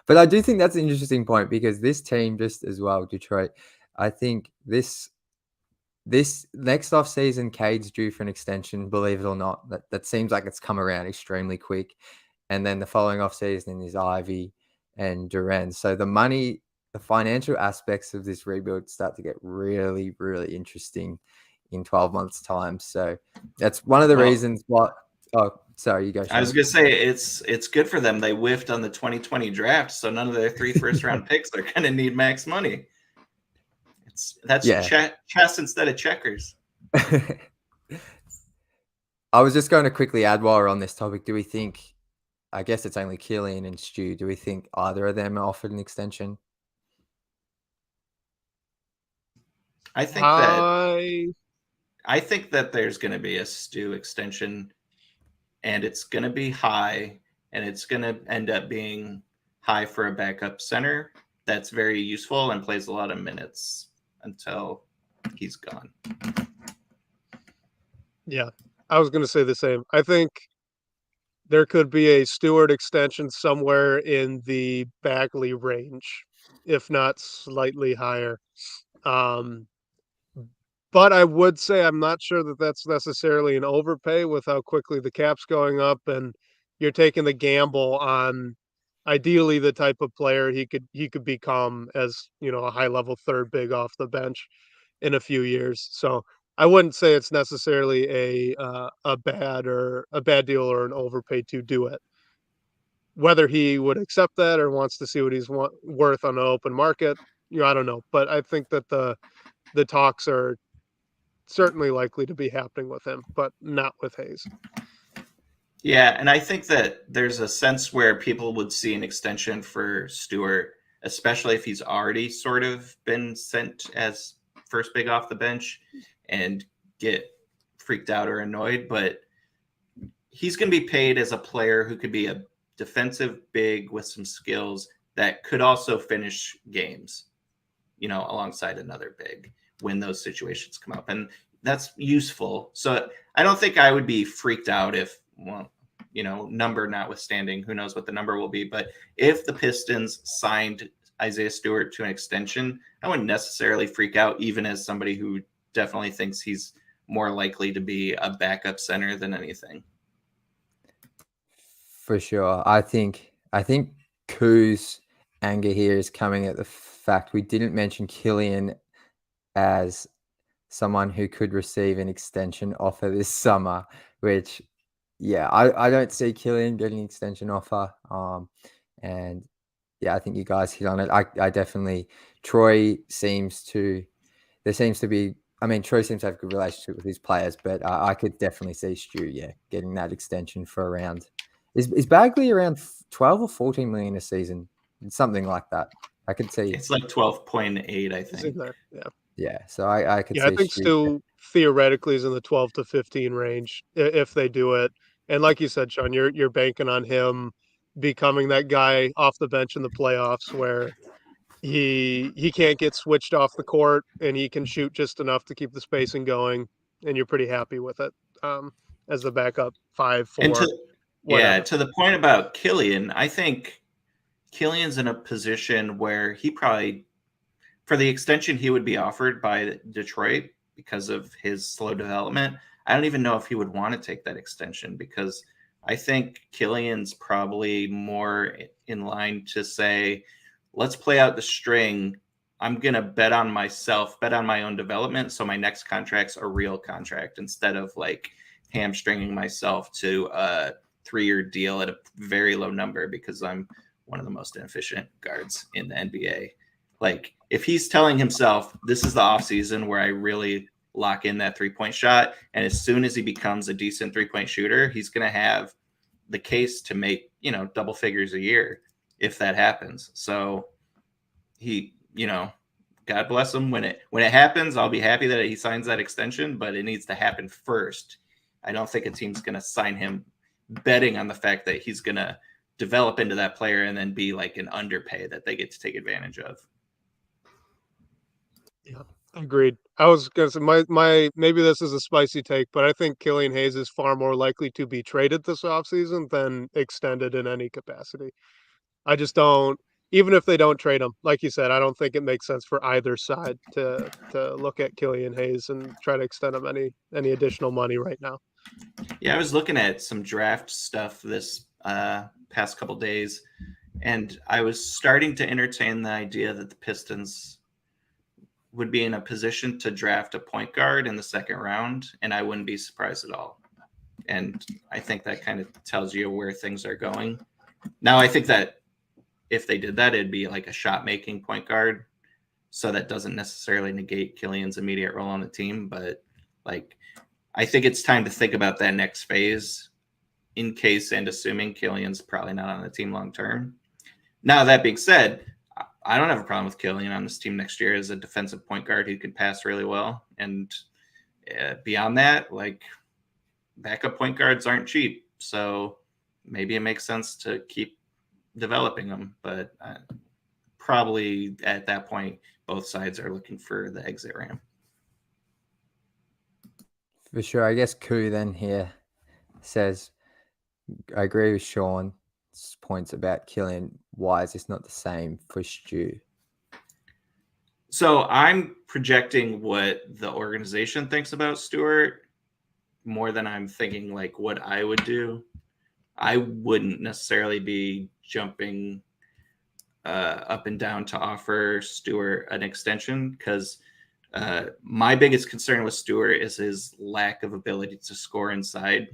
but I do think that's an interesting point, because this team, just as well, Detroit. I think this next off season, Cade's due for an extension. Believe it or not, that seems like it's come around extremely quick. And then the following off season is Ivy and Durant. So the financial aspects of this rebuild start to get really, really interesting in 12 months' time. So that's one of the reasons why. Oh, sorry, you go, Sean. I was going to say, it's good for them. They whiffed on the 2020 draft, so none of their 3 first-round picks are going to need max money. That's chess instead of checkers. I was just going to quickly add while we're on this topic. Do we think, I guess it's only Killian and Stu, do we think either of them are offered an extension? I think that there's going to be a Stu extension, and it's going to be high, and it's going to end up being high for a backup center that's very useful and plays a lot of minutes until he's gone. Yeah, I was going to say the same. I think there could be a Stewart extension somewhere in the Bagley range, if not slightly higher. But I would say I'm not sure that that's necessarily an overpay with how quickly the cap's going up, and you're taking the gamble on ideally the type of player he could become as, a high level third big off the bench in a few years. So I wouldn't say it's necessarily a bad deal or an overpay to do it. Whether he would accept that or wants to see what he's worth on the open market, I don't know. But I think that the talks are certainly likely to be happening with him, but not with Hayes. Yeah, and I think that there's a sense where people would see an extension for Stewart, especially if he's already sort of been sent as first big off the bench and get freaked out or annoyed. But he's going to be paid as a player who could be a defensive big with some skills that could also finish games, alongside another big when those situations come up. And that's useful. So I don't think I would be freaked out if, number notwithstanding, who knows what the number will be. But if the Pistons signed Isaiah Stewart to an extension, I wouldn't necessarily freak out, even as somebody who definitely thinks he's more likely to be a backup center than anything. For sure. I think Koo's anger here is coming at the fact we didn't mention Killian as someone who could receive an extension offer this summer, which, yeah, I don't see Killian getting an extension offer. And yeah, I think you guys hit on it. I definitely, Troy seems to be, Troy seems to have a good relationship with his players, but I could definitely see Stu, getting that extension for around, is Bagley around 12 or 14 million a season? Something like that. I could see. It's like 12.8, I think. Yeah. Yeah, so I could see. I think Stu theoretically is in the 12 to 15 range if they do it. And like you said, Sean, you're banking on him becoming that guy off the bench in the playoffs where he can't get switched off the court and he can shoot just enough to keep the spacing going, and you're pretty happy with it as the backup 5, 4. To the point about Killian, I think Killian's in a position where he probably, for the extension he would be offered by Detroit because of his slow development, I don't even know if he would want to take that extension, because I think Killian's probably more in line to say, let's play out the string. I'm going to bet on myself, bet on my own development, so my next contract's a real contract instead of like hamstringing myself to a 3-year deal at a very low number because I'm one of the most inefficient guards in the NBA. Like, if he's telling himself, this is the offseason where I really lock in that 3-point shot, and as soon as he becomes a decent 3-point shooter, he's going to have the case to make, double figures a year if that happens. So he, God bless him. When it happens, I'll be happy that he signs that extension, but it needs to happen first. I don't think a team's going to sign him betting on the fact that he's going to develop into that player and then be like an underpay that they get to take advantage of. Yeah, agreed. I was going to say my maybe this is a spicy take, but I think Killian Hayes is far more likely to be traded this offseason than extended in any capacity. I just don't, even if they don't trade him, like you said, I don't think it makes sense for either side to look at Killian Hayes and try to extend him any additional money right now. Yeah, I was looking at some draft stuff this past couple days, and I was starting to entertain the idea that the Pistons would be in a position to draft a point guard in the second round, and I wouldn't be surprised at all. And I think that kind of tells you where things are going. Now, I think that if they did that, it'd be like a shot-making point guard, so that doesn't necessarily negate Killian's immediate role on the team. But I think it's time to think about that next phase, in case and assuming Killian's probably not on the team long term. Now, that being said, I don't have a problem with Killian on this team next year as a defensive point guard who could pass really well. And beyond that, backup point guards aren't cheap. So maybe it makes sense to keep developing them. But probably at that point, both sides are looking for the exit ramp. For sure. I guess Koo then here says, I agree with Sean's points about Killian. Why is this not the same for Stu? So I'm projecting what the organization thinks about Stewart more than I'm thinking what I would do. I wouldn't necessarily be jumping up and down to offer Stewart an extension, because my biggest concern with Stewart is his lack of ability to score inside,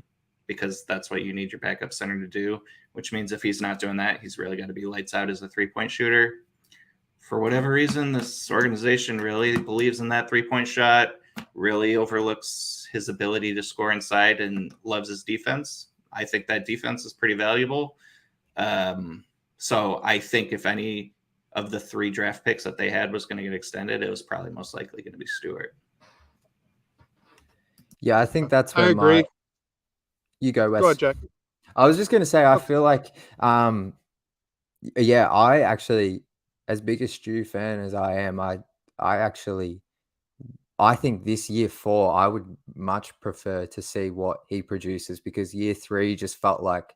because that's what you need your backup center to do, which means if he's not doing that, he's really got to be lights out as a three-point shooter. For whatever reason, this organization really believes in that three-point shot, really overlooks his ability to score inside, and loves his defense. I think that defense is pretty valuable. So I think if any of the 3 draft picks that they had was going to get extended, it was probably most likely going to be Stewart. Yeah, I think that's I where agree. You go, Wes. Go ahead, Jack. I was just going to say, I Okay. feel like, yeah, I actually, as big a Stu fan as I am, I think this year 4, I would much prefer to see what he produces, because year 3 just felt like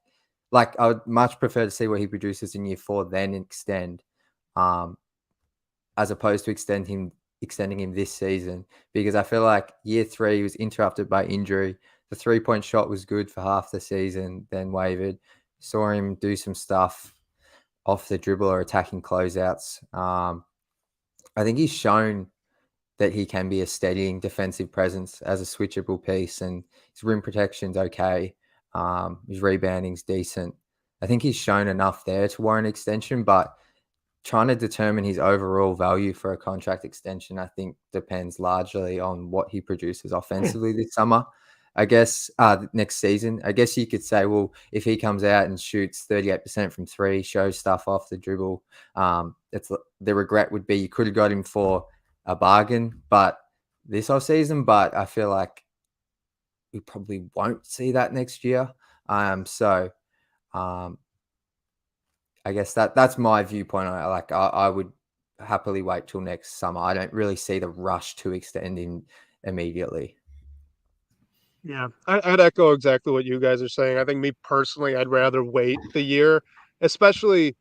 I would much prefer to see what he produces in year 4 than extend, as opposed to extending him this season, because I feel like year 3 was interrupted by injury. The 3-point shot was good for half the season, then wavered. Saw him do some stuff off the dribble or attacking closeouts. I think he's shown that he can be a steadying defensive presence as a switchable piece, and his rim protection's okay. His rebounding's decent. I think he's shown enough there to warrant extension, but trying to determine his overall value for a contract extension, I think, depends largely on what he produces offensively this summer. I guess next season, I guess you could say, well, if he comes out and shoots 38% from 3, shows stuff off the dribble, the regret would be you could have got him for a bargain, but this offseason, but I feel like we probably won't see that next year. So I guess that's my viewpoint on it. I would happily wait till next summer. I don't really see the rush to extend him immediately. Yeah, I'd echo exactly what you guys are saying. I think me personally, I'd rather wait the year, especially,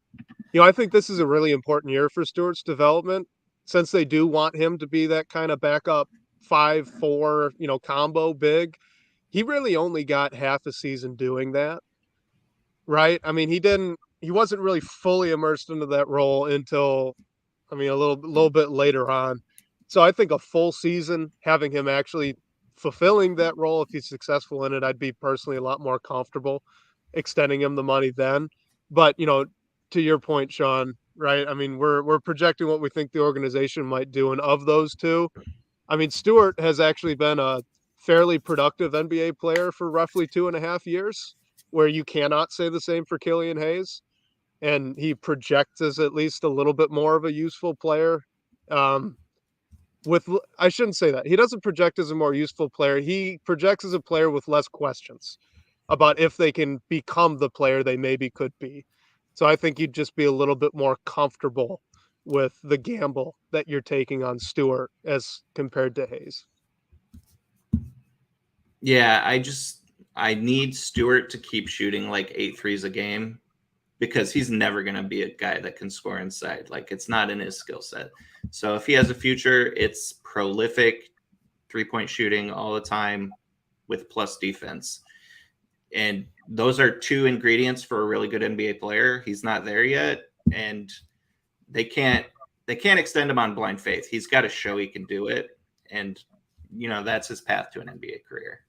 I think this is a really important year for Stewart's development, since they do want him to be that kind of backup 5-4, combo big. He really only got half a season doing that, right? I mean, he wasn't really fully immersed into that role until, a little bit later on. So I think a full season, having him actually fulfilling that role, if he's successful in it, I'd be personally a lot more comfortable extending him the money then. But to your point, Sean, right? I mean, we're projecting what we think the organization might do, and of those two, I mean, Stewart has actually been a fairly productive NBA player for roughly 2.5 years, where you cannot say the same for Killian Hayes, and he projects as at least a little bit more of a useful player. Um, I shouldn't say that. He doesn't project as a more useful player. He projects as a player with less questions about if they can become the player they maybe could be. So I think you'd just be a little bit more comfortable with the gamble that you're taking on Stewart as compared to Hayes. Yeah, I need Stewart to keep shooting like 8 threes a game, because he's never going to be a guy that can score inside. Like, it's not in his skill set. So if he has a future, it's prolific 3-point shooting all the time with plus defense. And those are 2 ingredients for a really good NBA player. He's not there yet, and they can't extend him on blind faith. He's got to show he can do it, and that's his path to an NBA career.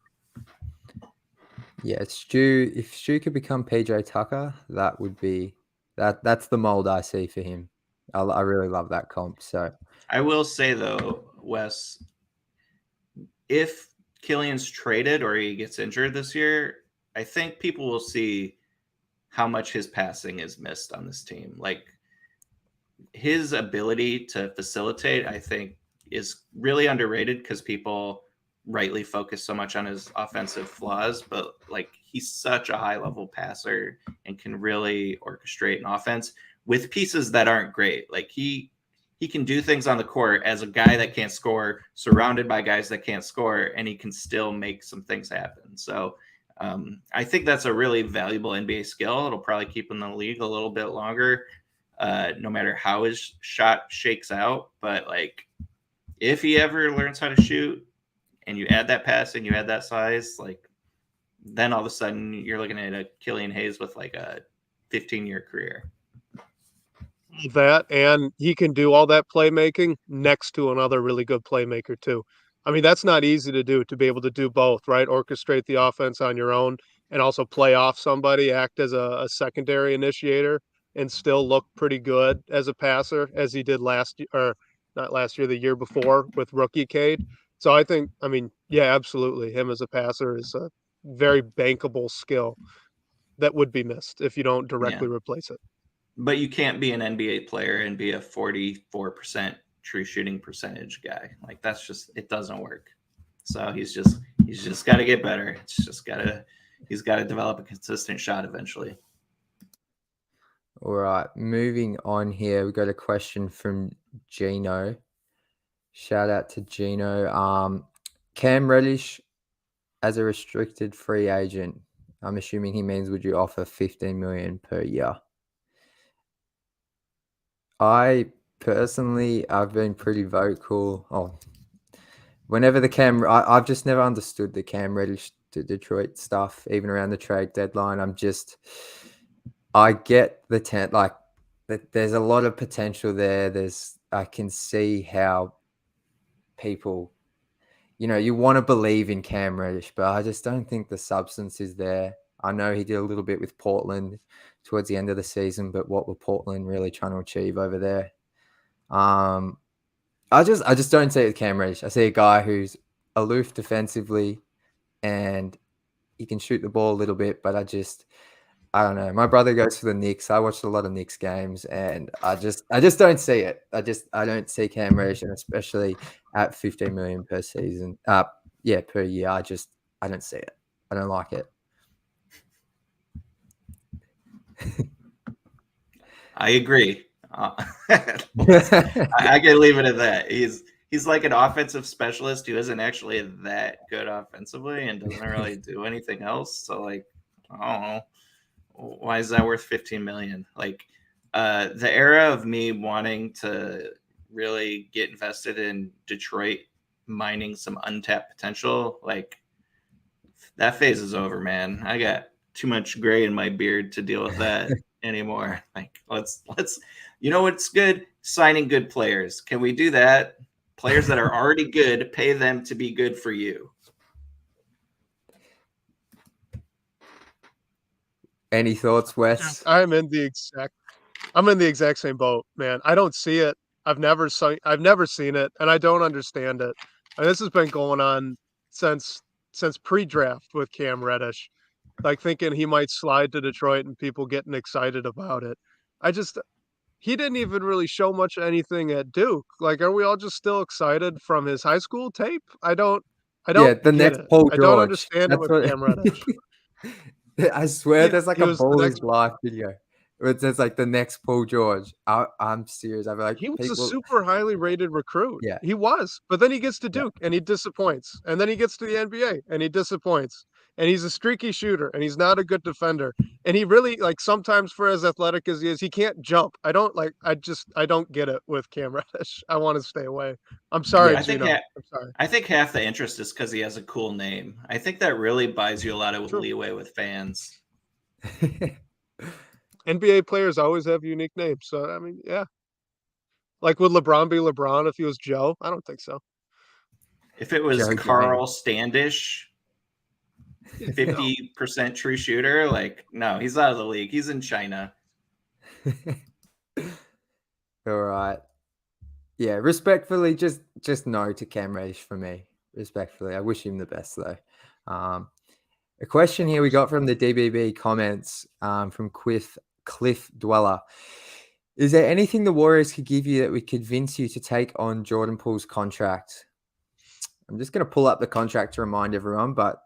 Yeah, Stu. If Stu could become PJ Tucker, that would be that's the mold I see for him. I really love that comp. So I will say though, Wes, if Killian's traded or he gets injured this year, I think people will see how much his passing is missed on this team. Like, his ability to facilitate, I think, is really underrated, because people rightly focus so much on his offensive flaws, but like, he's such a high level passer and can really orchestrate an offense with pieces that aren't great. Like, he can do things on the court as a guy that can't score, surrounded by guys that can't score, and he can still make some things happen. So I think that's a really valuable NBA skill. It'll probably keep him in the league a little bit longer, no matter how his shot shakes out. But like, if he ever learns how to shoot, and you add that passing, you add that size, like, then all of a sudden you're looking at a Killian Hayes with like a 15-year career. That, and he can do all that playmaking next to another really good playmaker too. I mean, that's not easy to do, to be able to do both, right? Orchestrate the offense on your own and also play off somebody, act as a secondary initiator, and still look pretty good as a passer, as he did last year, or not last year, the year before with rookie Cade. So I think, I mean, yeah, absolutely. Him as a passer is a very bankable skill that would be missed if you don't Yeah. directly replace it. But you can't be an NBA player and be a 44% true shooting percentage guy. Like that's just, it doesn't work. So he's just got to get better. He's got to develop a consistent shot eventually. All right, moving on here. We got a question from Gino. Shout out to Gino. Cam Reddish as a restricted free agent. I'm assuming he means would you offer 15 million per year? I personally, I've been pretty vocal. Whenever I've just never understood the Cam Reddish to Detroit stuff, even around the trade deadline. I get the tent, like there's a lot of potential there. I can see how people, you want to believe in Cam Reddish, but I just don't think the substance is there. I know he did a little bit with Portland towards the end of the season, but what were Portland really trying to achieve over there? I just don't see it with Cam Reddish. I see a guy who's aloof defensively and he can shoot the ball a little bit, but I don't know. My brother goes for the Knicks. I watched a lot of Knicks games, and I just don't see it. I don't see Cam Reddish, and especially at 15 million per season. Per year. I don't see it. I don't like it. I agree. I can leave it at that. He's like an offensive specialist who isn't actually that good offensively and doesn't really do anything else. So like, I don't know. Why is that worth 15 million? Like the era of me wanting to really get invested in Detroit mining some untapped potential, like that phase is over, man. I got too much gray in my beard to deal with that anymore. Like let's you know what's good? Signing good players. Can we do that? Players that are already good, pay them to be good for you. Any thoughts, Wes? I'm in the exact same boat, man. I don't see it. I've never seen it, and I don't understand it. And this has been going on since pre-draft with Cam Reddish, like thinking he might slide to Detroit and people getting excited about it. He didn't even really show much anything at Duke. Like, are we all just still excited from his high school tape? I don't Yeah, the get next it. Paul I don't George. understand it That's with what. Cam Reddish. I swear, Yeah, there's like he a was the Bullies next. Life video. It says like the next Paul George. I'm serious. I'm like He was a people. super highly rated recruit. Yeah, He was, but then he gets to yeah. Duke and he disappoints. And then he gets to the NBA and he disappoints. And he's a streaky shooter and he's not a good defender. And he really, like, sometimes for as athletic as he is, he can't jump. I don't get it with Cam Reddish. I want to stay away. I'm sorry, Yeah. Gino. I'm sorry. I think half the interest is because he has a cool name. I think that really buys you a lot of True. leeway with fans. NBA players always have unique names. So, I mean, yeah. Like, would LeBron be LeBron if he was Joe? I don't think so. If it was Joe Carl James. Standish, No. 50% true shooter, like, no, he's out of the league. He's in China. All right. Yeah, respectfully, just no to Cam Reddish for me. Respectfully, I wish him the best though. A question here we got from the DBB comments from Cliff Dweller. Is there anything the Warriors could give you that would convince you to take on Jordan Poole's contract? I'm just going to pull up the contract to remind everyone, but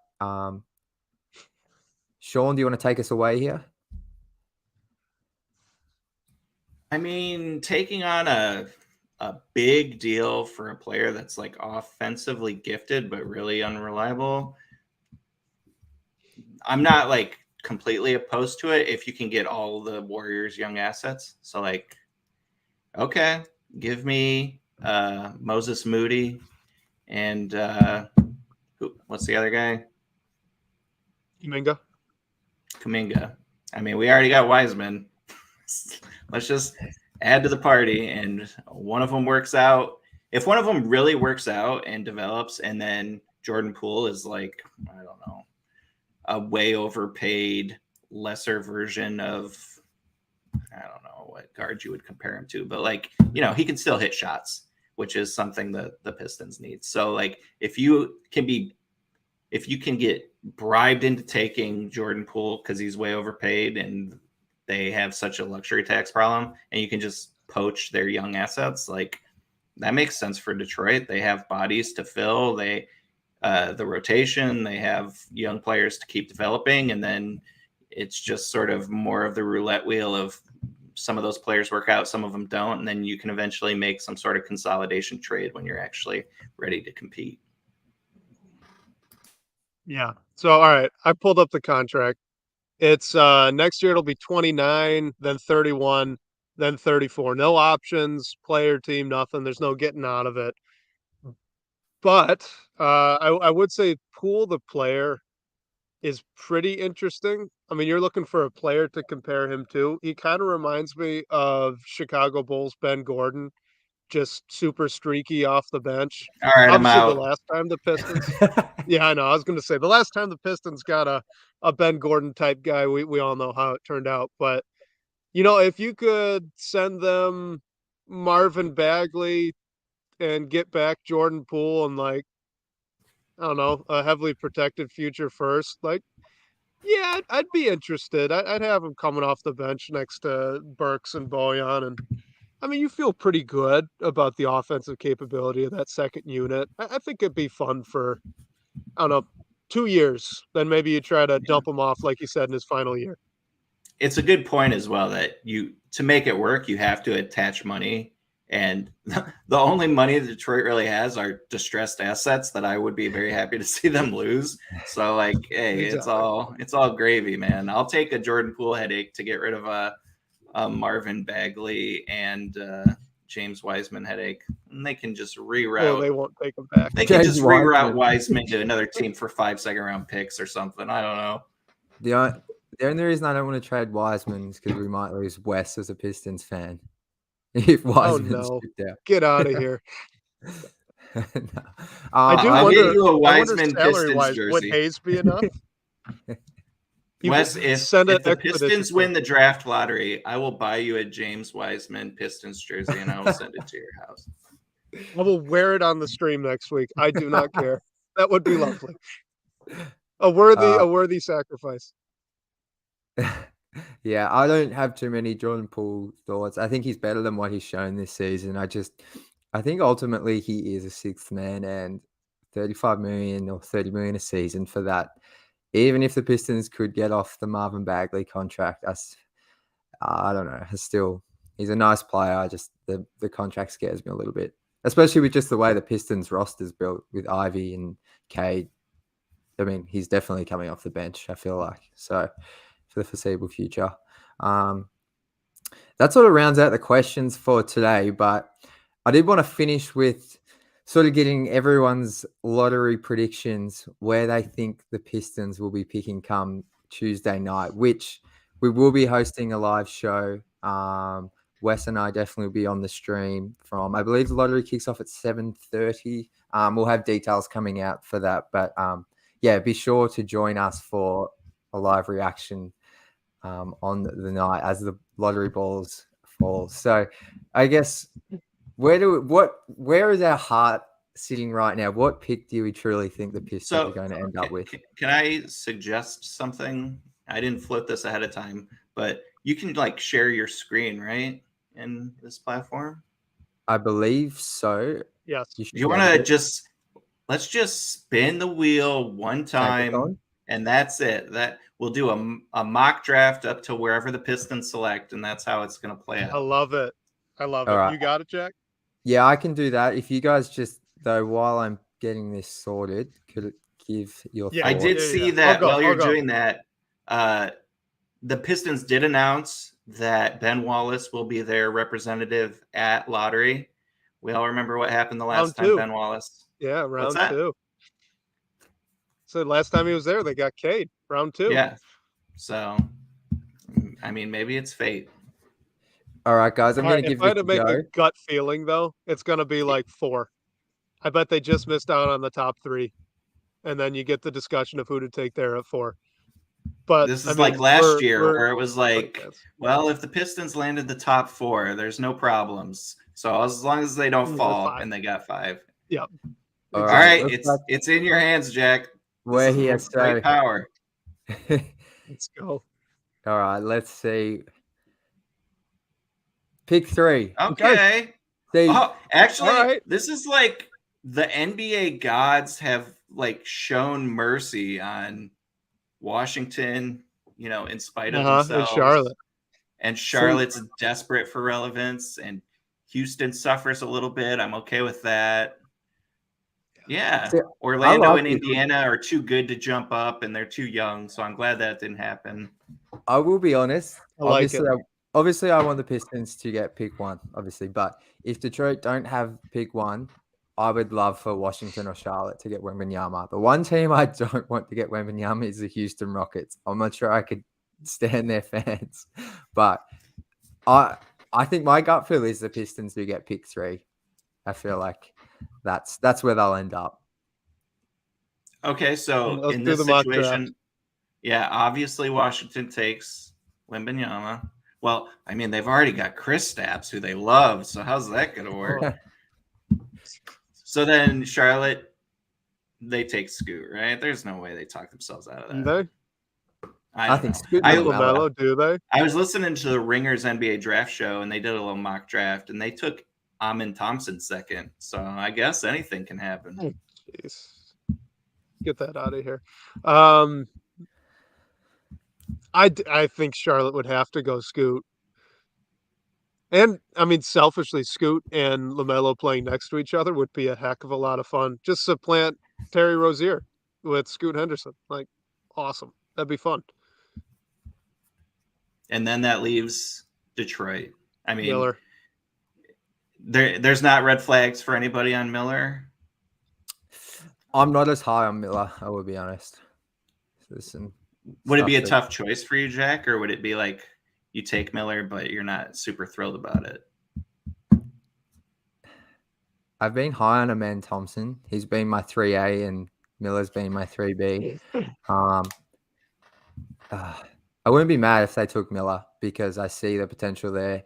Sean, do you want to take us away here? I mean, taking on a big deal for a player that's like offensively gifted but really unreliable, I'm not like completely opposed to it if you can get all the Warriors' young assets. So like, okay, give me Moses Moody and what's the other guy? Kuminga. I mean, we already got Wiseman. Let's just add to the party, and one of them works out. If one of them really works out and develops, and then Jordan Poole is like, I don't know, a way overpaid, lesser version of, I don't know what guard you would compare him to, but like, he can still hit shots, which is something that the Pistons need. So like, if you can get bribed into taking Jordan Poole because he's way overpaid and they have such a luxury tax problem, and you can just poach their young assets, like that makes sense for Detroit. They have bodies to fill. The rotation, they have young players to keep developing. And then it's just sort of more of the roulette wheel of some of those players work out, some of them don't. And then you can eventually make some sort of consolidation trade when you're actually ready to compete. Yeah. So, all right, I pulled up the contract. It's next year it'll be 29, then 31, then 34. No options, player team, nothing. There's no getting out of it. But I would say Poole the player is pretty interesting. I mean, you're looking for a player to compare him to. He kind of reminds me of Chicago Bulls Ben Gordon, just super streaky off the bench. All right, I'm Obviously, the out. last time the Pistons, yeah, I know. I was going to say the last time the Pistons got a Ben Gordon type guy, we all know how it turned out. But if you could send them Marvin Bagley and get back Jordan Poole and like I don't know a heavily protected future first, like yeah, I'd be interested. I'd have him coming off the bench next to Burks and Bojan, and I mean you feel pretty good about the offensive capability of that second unit. I think it'd be fun for I don't know 2 years. Then maybe you try to dump him off like you said in his final year. It's a good point as well that to make it work, you have to attach money. And the only money that Detroit really has are distressed assets that I would be very happy to see them lose. So like, hey, Exactly. it's all gravy, man. I'll take a Jordan Poole headache to get rid of a Marvin Bagley and James Wiseman headache. And they can just reroute. Well, they won't take him back. They can just reroute Wiseman to another team for 5 second-round picks or something. I don't know. The only reason I don't want to trade Wiseman is because we might lose Wes as a Pistons fan. If Wiseman's shipped out. Get out of here. No. I do I'll wonder, get you a Wiseman salary wise, Pistons would jersey. Hayes be enough? Wes, if the Pistons win the draft lottery, I will buy you a James Wiseman Pistons jersey and I will send it to your house. I will wear it on the stream next week. I do not care. That would be lovely. A worthy sacrifice. Yeah, I don't have too many Jordan Poole thoughts. I think he's better than what he's shown this season. I think ultimately he is a sixth man, and 35 million or 30 million a season for that. Even if the Pistons could get off the Marvin Bagley contract, I don't know. He's a nice player. The contract scares me a little bit, especially with just the way the Pistons roster's built with Ivy and Cade. I mean, he's definitely coming off the bench, I feel like. So for the foreseeable future. That sort of rounds out the questions for today, but I did want to finish with sort of getting everyone's lottery predictions where they think the Pistons will be picking come Tuesday night, which we will be hosting a live show. Wes and I definitely will be on the stream from, I believe the lottery kicks off at 7:30. We'll have details coming out for that, but yeah, be sure to join us for a live reaction on the night as the lottery balls fall. So I guess where is our heart sitting right now? What pick do we truly think the Pistons are going to end up with? Can I suggest something? I didn't flip this ahead of time, but you can like share your screen, right? In this platform? I believe so. Yes. You want to let's just spin the wheel one time and that's it. That we'll do a mock draft up to wherever the Pistons select, and that's how it's going to play out. I love it. All right. You got it, Jack? Yeah, I can do that. If you guys just, though, while I'm getting this sorted, could it give your thoughts? I did see that while you're doing that, the Pistons did announce that Ben Wallace will be their representative at lottery. We all remember what happened the last time Ben Wallace. Yeah, round 2. So last time he was there, they got Cade round 2. Yeah. So, I mean, maybe it's fate. All right, guys, I'm All going right, to if give I this had to a make go. a gut feeling though, it's going to be like 4. I bet they just missed out on the top 3, and then you get the discussion of who to take there at 4. But This I is like mean, last year we're where it was putting like, fans. well, if the Pistons landed the top 4, there's no problems. So as long as they don't Or fall, 5. and they got 5. Yep. All All right, right, Exactly. looks like it's in your hands, Jack. This we're is here. great power. Let's go. All right, let's see. Pick 3. Okay. See, Oh, actually, All right. this is like the NBA gods have like shown mercy on Washington, in spite of In themselves. Charlotte. And Charlotte's desperate for relevance, and Houston suffers a little bit. I'm okay with that. Yeah. See, Orlando like and this. Indiana are too good to jump up, and they're too young. So I'm glad that didn't happen. I will be honest. I like it. Obviously, I want the Pistons to get pick 1, obviously. But if Detroit don't have pick 1, I would love for Washington or Charlotte to get Wembanyama. The one team I don't want to get Wembanyama is the Houston Rockets. I'm not sure I could stand their fans. But I think my gut feel is the Pistons do get pick 3. I feel like that's where they'll end up. Okay, so Let's in do this the mock draft. situation, yeah, obviously Washington takes Wembanyama. Well, I mean, they've already got Kristaps, who they love. So how's that going to work? So then Charlotte, they take Scoot, right? There's no way they talk themselves out of that. Do they? I think Scoot I- LaMelo, do they? I was listening to the Ringers NBA draft show, and they did a little mock draft, and they took Amin Thompson second. So I guess anything can happen. Jeez. Get that out of here. I think Charlotte would have to go Scoot. And, I mean, selfishly, Scoot and LaMelo playing next to each other would be a heck of a lot of fun. Just supplant Terry Rozier with Scoot Henderson. Like, awesome. That'd be fun. And then that leaves Detroit. I mean, Miller. there's not red flags for anybody on Miller. I'm not as high on Miller, I will be honest. Would it be a tough choice for you, Jack, or would it be like you take Miller, but you're not super thrilled about it? I've been high on Amin Thompson. He's been my 3A and Miller's been my 3B. I wouldn't be mad if they took Miller because I see the potential there.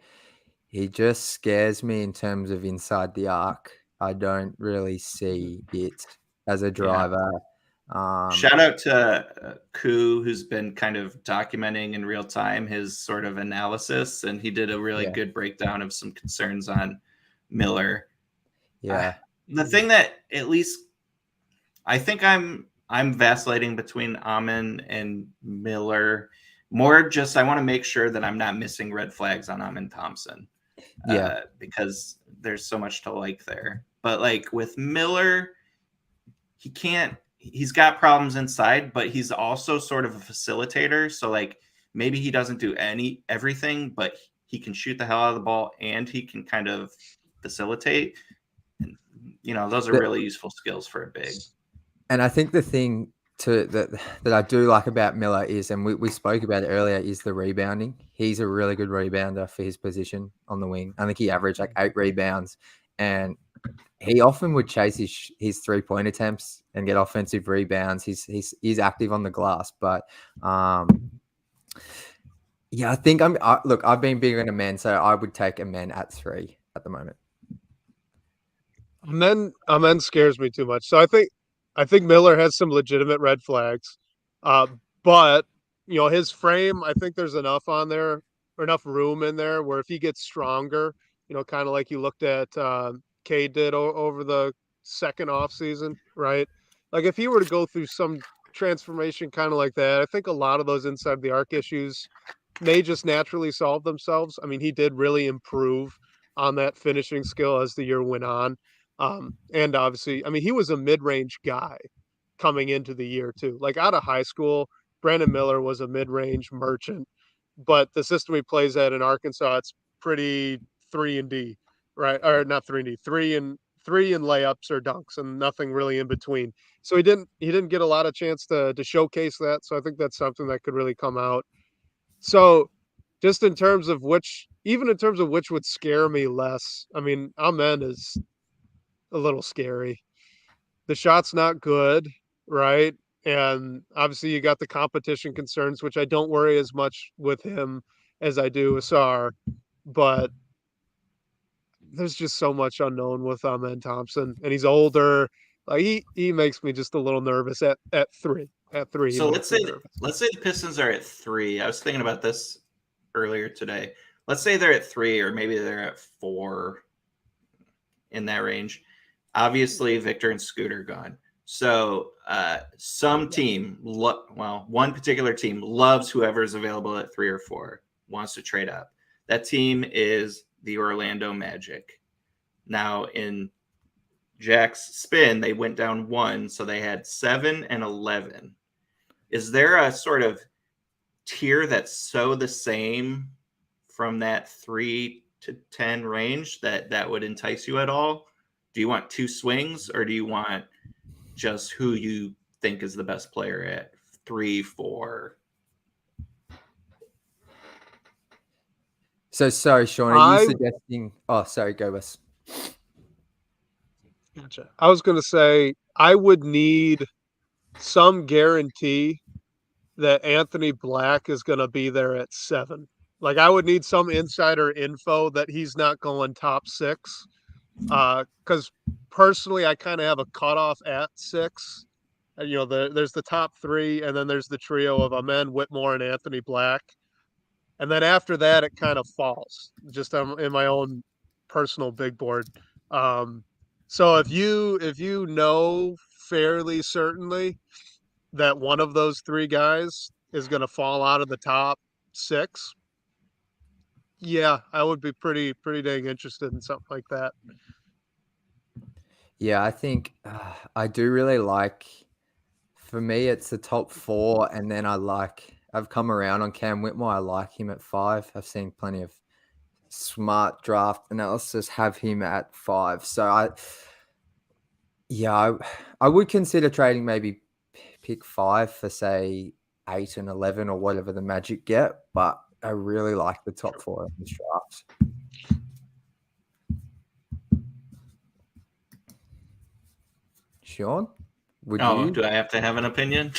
He just scares me in terms of inside the arc. I don't really see it as a driver. Shout out to Koo, who's been kind of documenting in real time his sort of analysis, and he did a really good breakdown of some concerns on Miller. Yeah. The thing that at least I think I'm vacillating between Amin and Miller. More just I want to make sure that I'm not missing red flags on Amin Thompson. Because there's so much to like there. But like with Miller, he's got problems inside, but he's also sort of a facilitator. So like maybe he doesn't do everything, but he can shoot the hell out of the ball and he can kind of facilitate. And, those are really useful skills for a big. And I think the thing that I do like about Miller is, and we spoke about it earlier, is the rebounding. He's a really good rebounder for his position on the wing. I think he averaged like 8 rebounds, and he often would chase his 3-point attempts and get offensive rebounds. He's active on the glass, but I think I've been big on Amin, so I would take Amin at 3 at the moment. Amin scares me too much. So I think Miller has some legitimate red flags, but his frame. I think there's enough on there, or enough room in there, where if he gets stronger, kind of like you looked at Cade did over the second off season, right? Like if he were to go through some transformation, kind of like that, I think a lot of those inside the arc issues may just naturally solve themselves. I mean, he did really improve on that finishing skill as the year went on. And obviously, I mean, he was a mid-range guy coming into the year too. Like out of high school, Brandon Miller was a mid-range merchant, but the system he plays at in Arkansas, it's pretty 3 and D, right? Or not 3 and D, 3 and 3 in layups or dunks and nothing really in between. So he didn't get a lot of chance to showcase that. So I think that's something that could really come out. So just in terms of even in terms of which would scare me less, I mean, Amen is a little scary. The shot's not good, right? And obviously you got the competition concerns, which I don't worry as much with him as I do Asar, but there's just so much unknown with Amen Thompson, and he's older. Like he makes me just a little nervous at 3. At 3, he So makes me nervous. let's say the Pistons are at 3. I was thinking about this earlier today. Let's say they're at 3, or maybe they're at 4, in that range. Obviously, Victor and Scooter gone. So some team, one particular team loves whoever's available at 3 or 4, wants to trade up. That team is the Orlando Magic. Now, in Jack's spin, they went down 1, so they had 7 and 11. Is there a sort of tier that's so the same from that 3 to 10 range that would entice you at all? Do you want 2 swings, or do you want just who you think is the best player at 3, 4? So sorry, Sean, are you suggesting? Oh, sorry, go Wes. Gotcha. I was going to say I would need some guarantee that Anthony Black is going to be there at 7. Like I would need some insider info that he's not going top 6. Because personally, I kind of have a cutoff at 6. There's the top 3, and then there's the trio of Amen, Whitmore, and Anthony Black. And then after that, it kind of falls just in my own personal big board. So if you know fairly certainly that one of those 3 guys is going to fall out of the top 6, yeah, I would be pretty dang interested in something like that. Yeah, I think I do really like. For me, it's the top 4, and then I've come around on Cam Whitmore. I like him at 5. I've seen plenty of smart draft analysis have him at 5. So I would consider trading, maybe pick 5 for say 8 and 11 or whatever the Magic get. But I really like the top 4 of this draft. Sean? Do I have to have an opinion?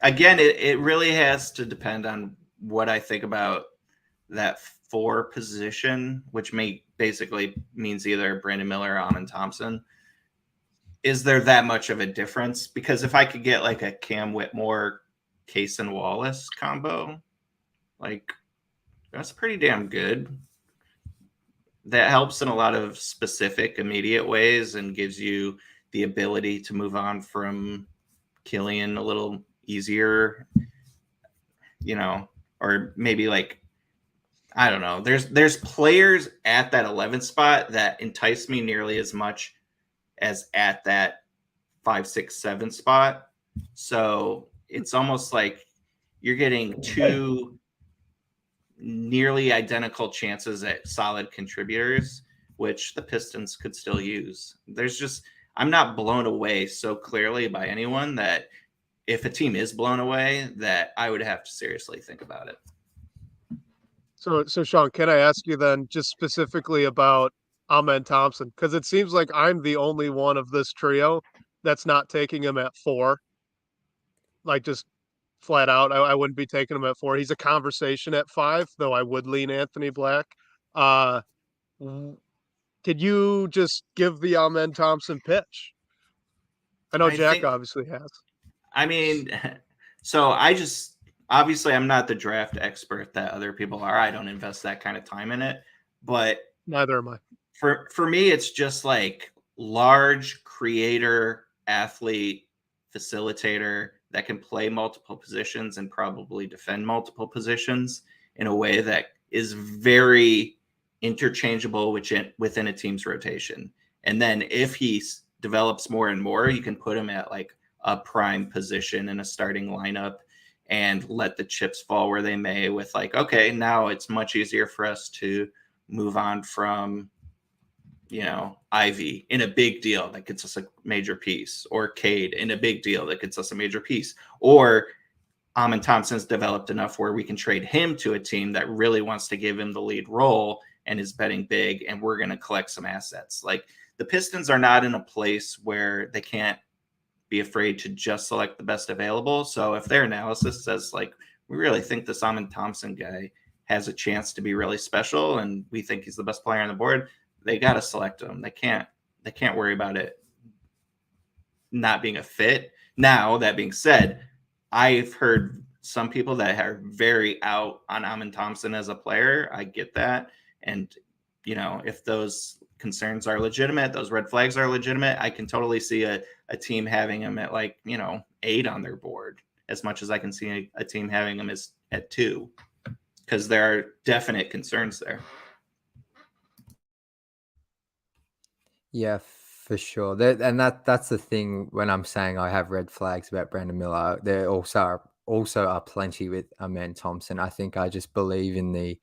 Again, it really has to depend on what I think about that 4 position, which basically means either Brandon Miller or Amen Thompson. Is there that much of a difference? Because if I could get like a Cam Whitmore, Cason Wallace combo, like that's pretty damn good. That helps in a lot of specific, immediate ways and gives you the ability to move on from Killian a little easier, or maybe like, I don't know. There's players at that 11th spot that entice me nearly as much as at that 5, 6, 7 spot. So it's almost like you're getting 2 nearly identical chances at solid contributors, which the Pistons could still use. I'm not blown away so clearly by anyone that if a team is blown away, that I would have to seriously think about it. So Sean, can I ask you then just specifically about Amen Thompson? Because it seems like I'm the only one of this trio that's not taking him at 4. Like just flat out, I wouldn't be taking him at 4. He's a conversation at 5, though I would lean Anthony Black. Could you just give the Amen Thompson pitch? I know Jack obviously has. I mean, so obviously I'm not the draft expert that other people are. I don't invest that kind of time in it, but neither am I. For me, it's just like large creator, athlete, facilitator that can play multiple positions and probably defend multiple positions in a way that is very interchangeable within a team's rotation. And then if he develops more and more, you can put him at like a prime position in a starting lineup and let the chips fall where they may with like, okay, now it's much easier for us to move on from, Ivy in a big deal that gets us a major piece, or Cade in a big deal that gets us a major piece, or Amon Thompson's developed enough where we can trade him to a team that really wants to give him the lead role and is betting big, and we're going to collect some assets. Like, the Pistons are not in a place where they can't be afraid to just select the best available. So if their analysis says, like, we really think this Amon Thompson guy has a chance to be really special and we think he's the best player on the board, they got to select him. They can't worry about it not being a fit. Now, that being said, I've heard some people that are very out on Amon Thompson as a player. I get that. And, if those concerns are legitimate, those red flags are legitimate, I can totally see a team having him at 8 on their board, as much as I can see a team having him at 2, because there are definite concerns there. Yeah, for sure. That's the thing when I'm saying I have red flags about Brandon Miller. There also are plenty with Amen Thompson. I think I just believe in the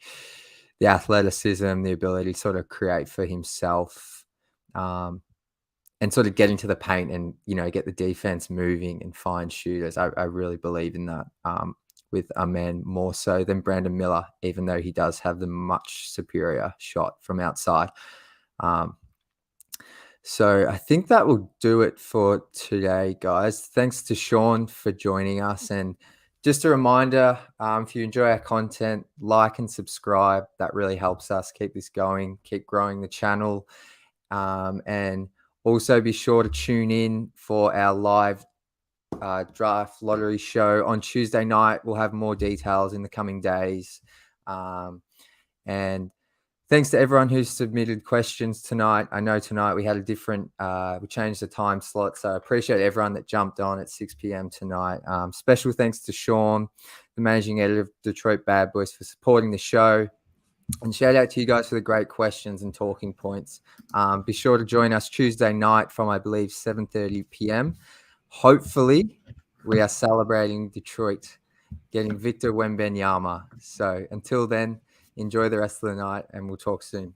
athleticism, the ability to sort of create for himself, and sort of get into the paint and get the defense moving and find shooters. I really believe in that. With Amen more so than Brandon Miller, even though he does have the much superior shot from outside. So I think that will do it for today, guys. Thanks to Sean for joining us. And just a reminder, if you enjoy our content, like and subscribe. That really helps us keep this going, keep growing the channel. And also be sure to tune in for our live draft lottery show on Tuesday night. We'll have more details in the coming days. And thanks to everyone who submitted questions tonight. I know tonight we had a different, we changed the time slot. So I appreciate everyone that jumped on at 6 p.m. tonight. Special thanks to Sean, the managing editor of Detroit Bad Boys, for supporting the show. And shout out to you guys for the great questions and talking points. Be sure to join us Tuesday night from, I believe, 7:30 p.m. Hopefully, we are celebrating Detroit getting Victor Wembanyama. So until then, enjoy the rest of the night, and we'll talk soon.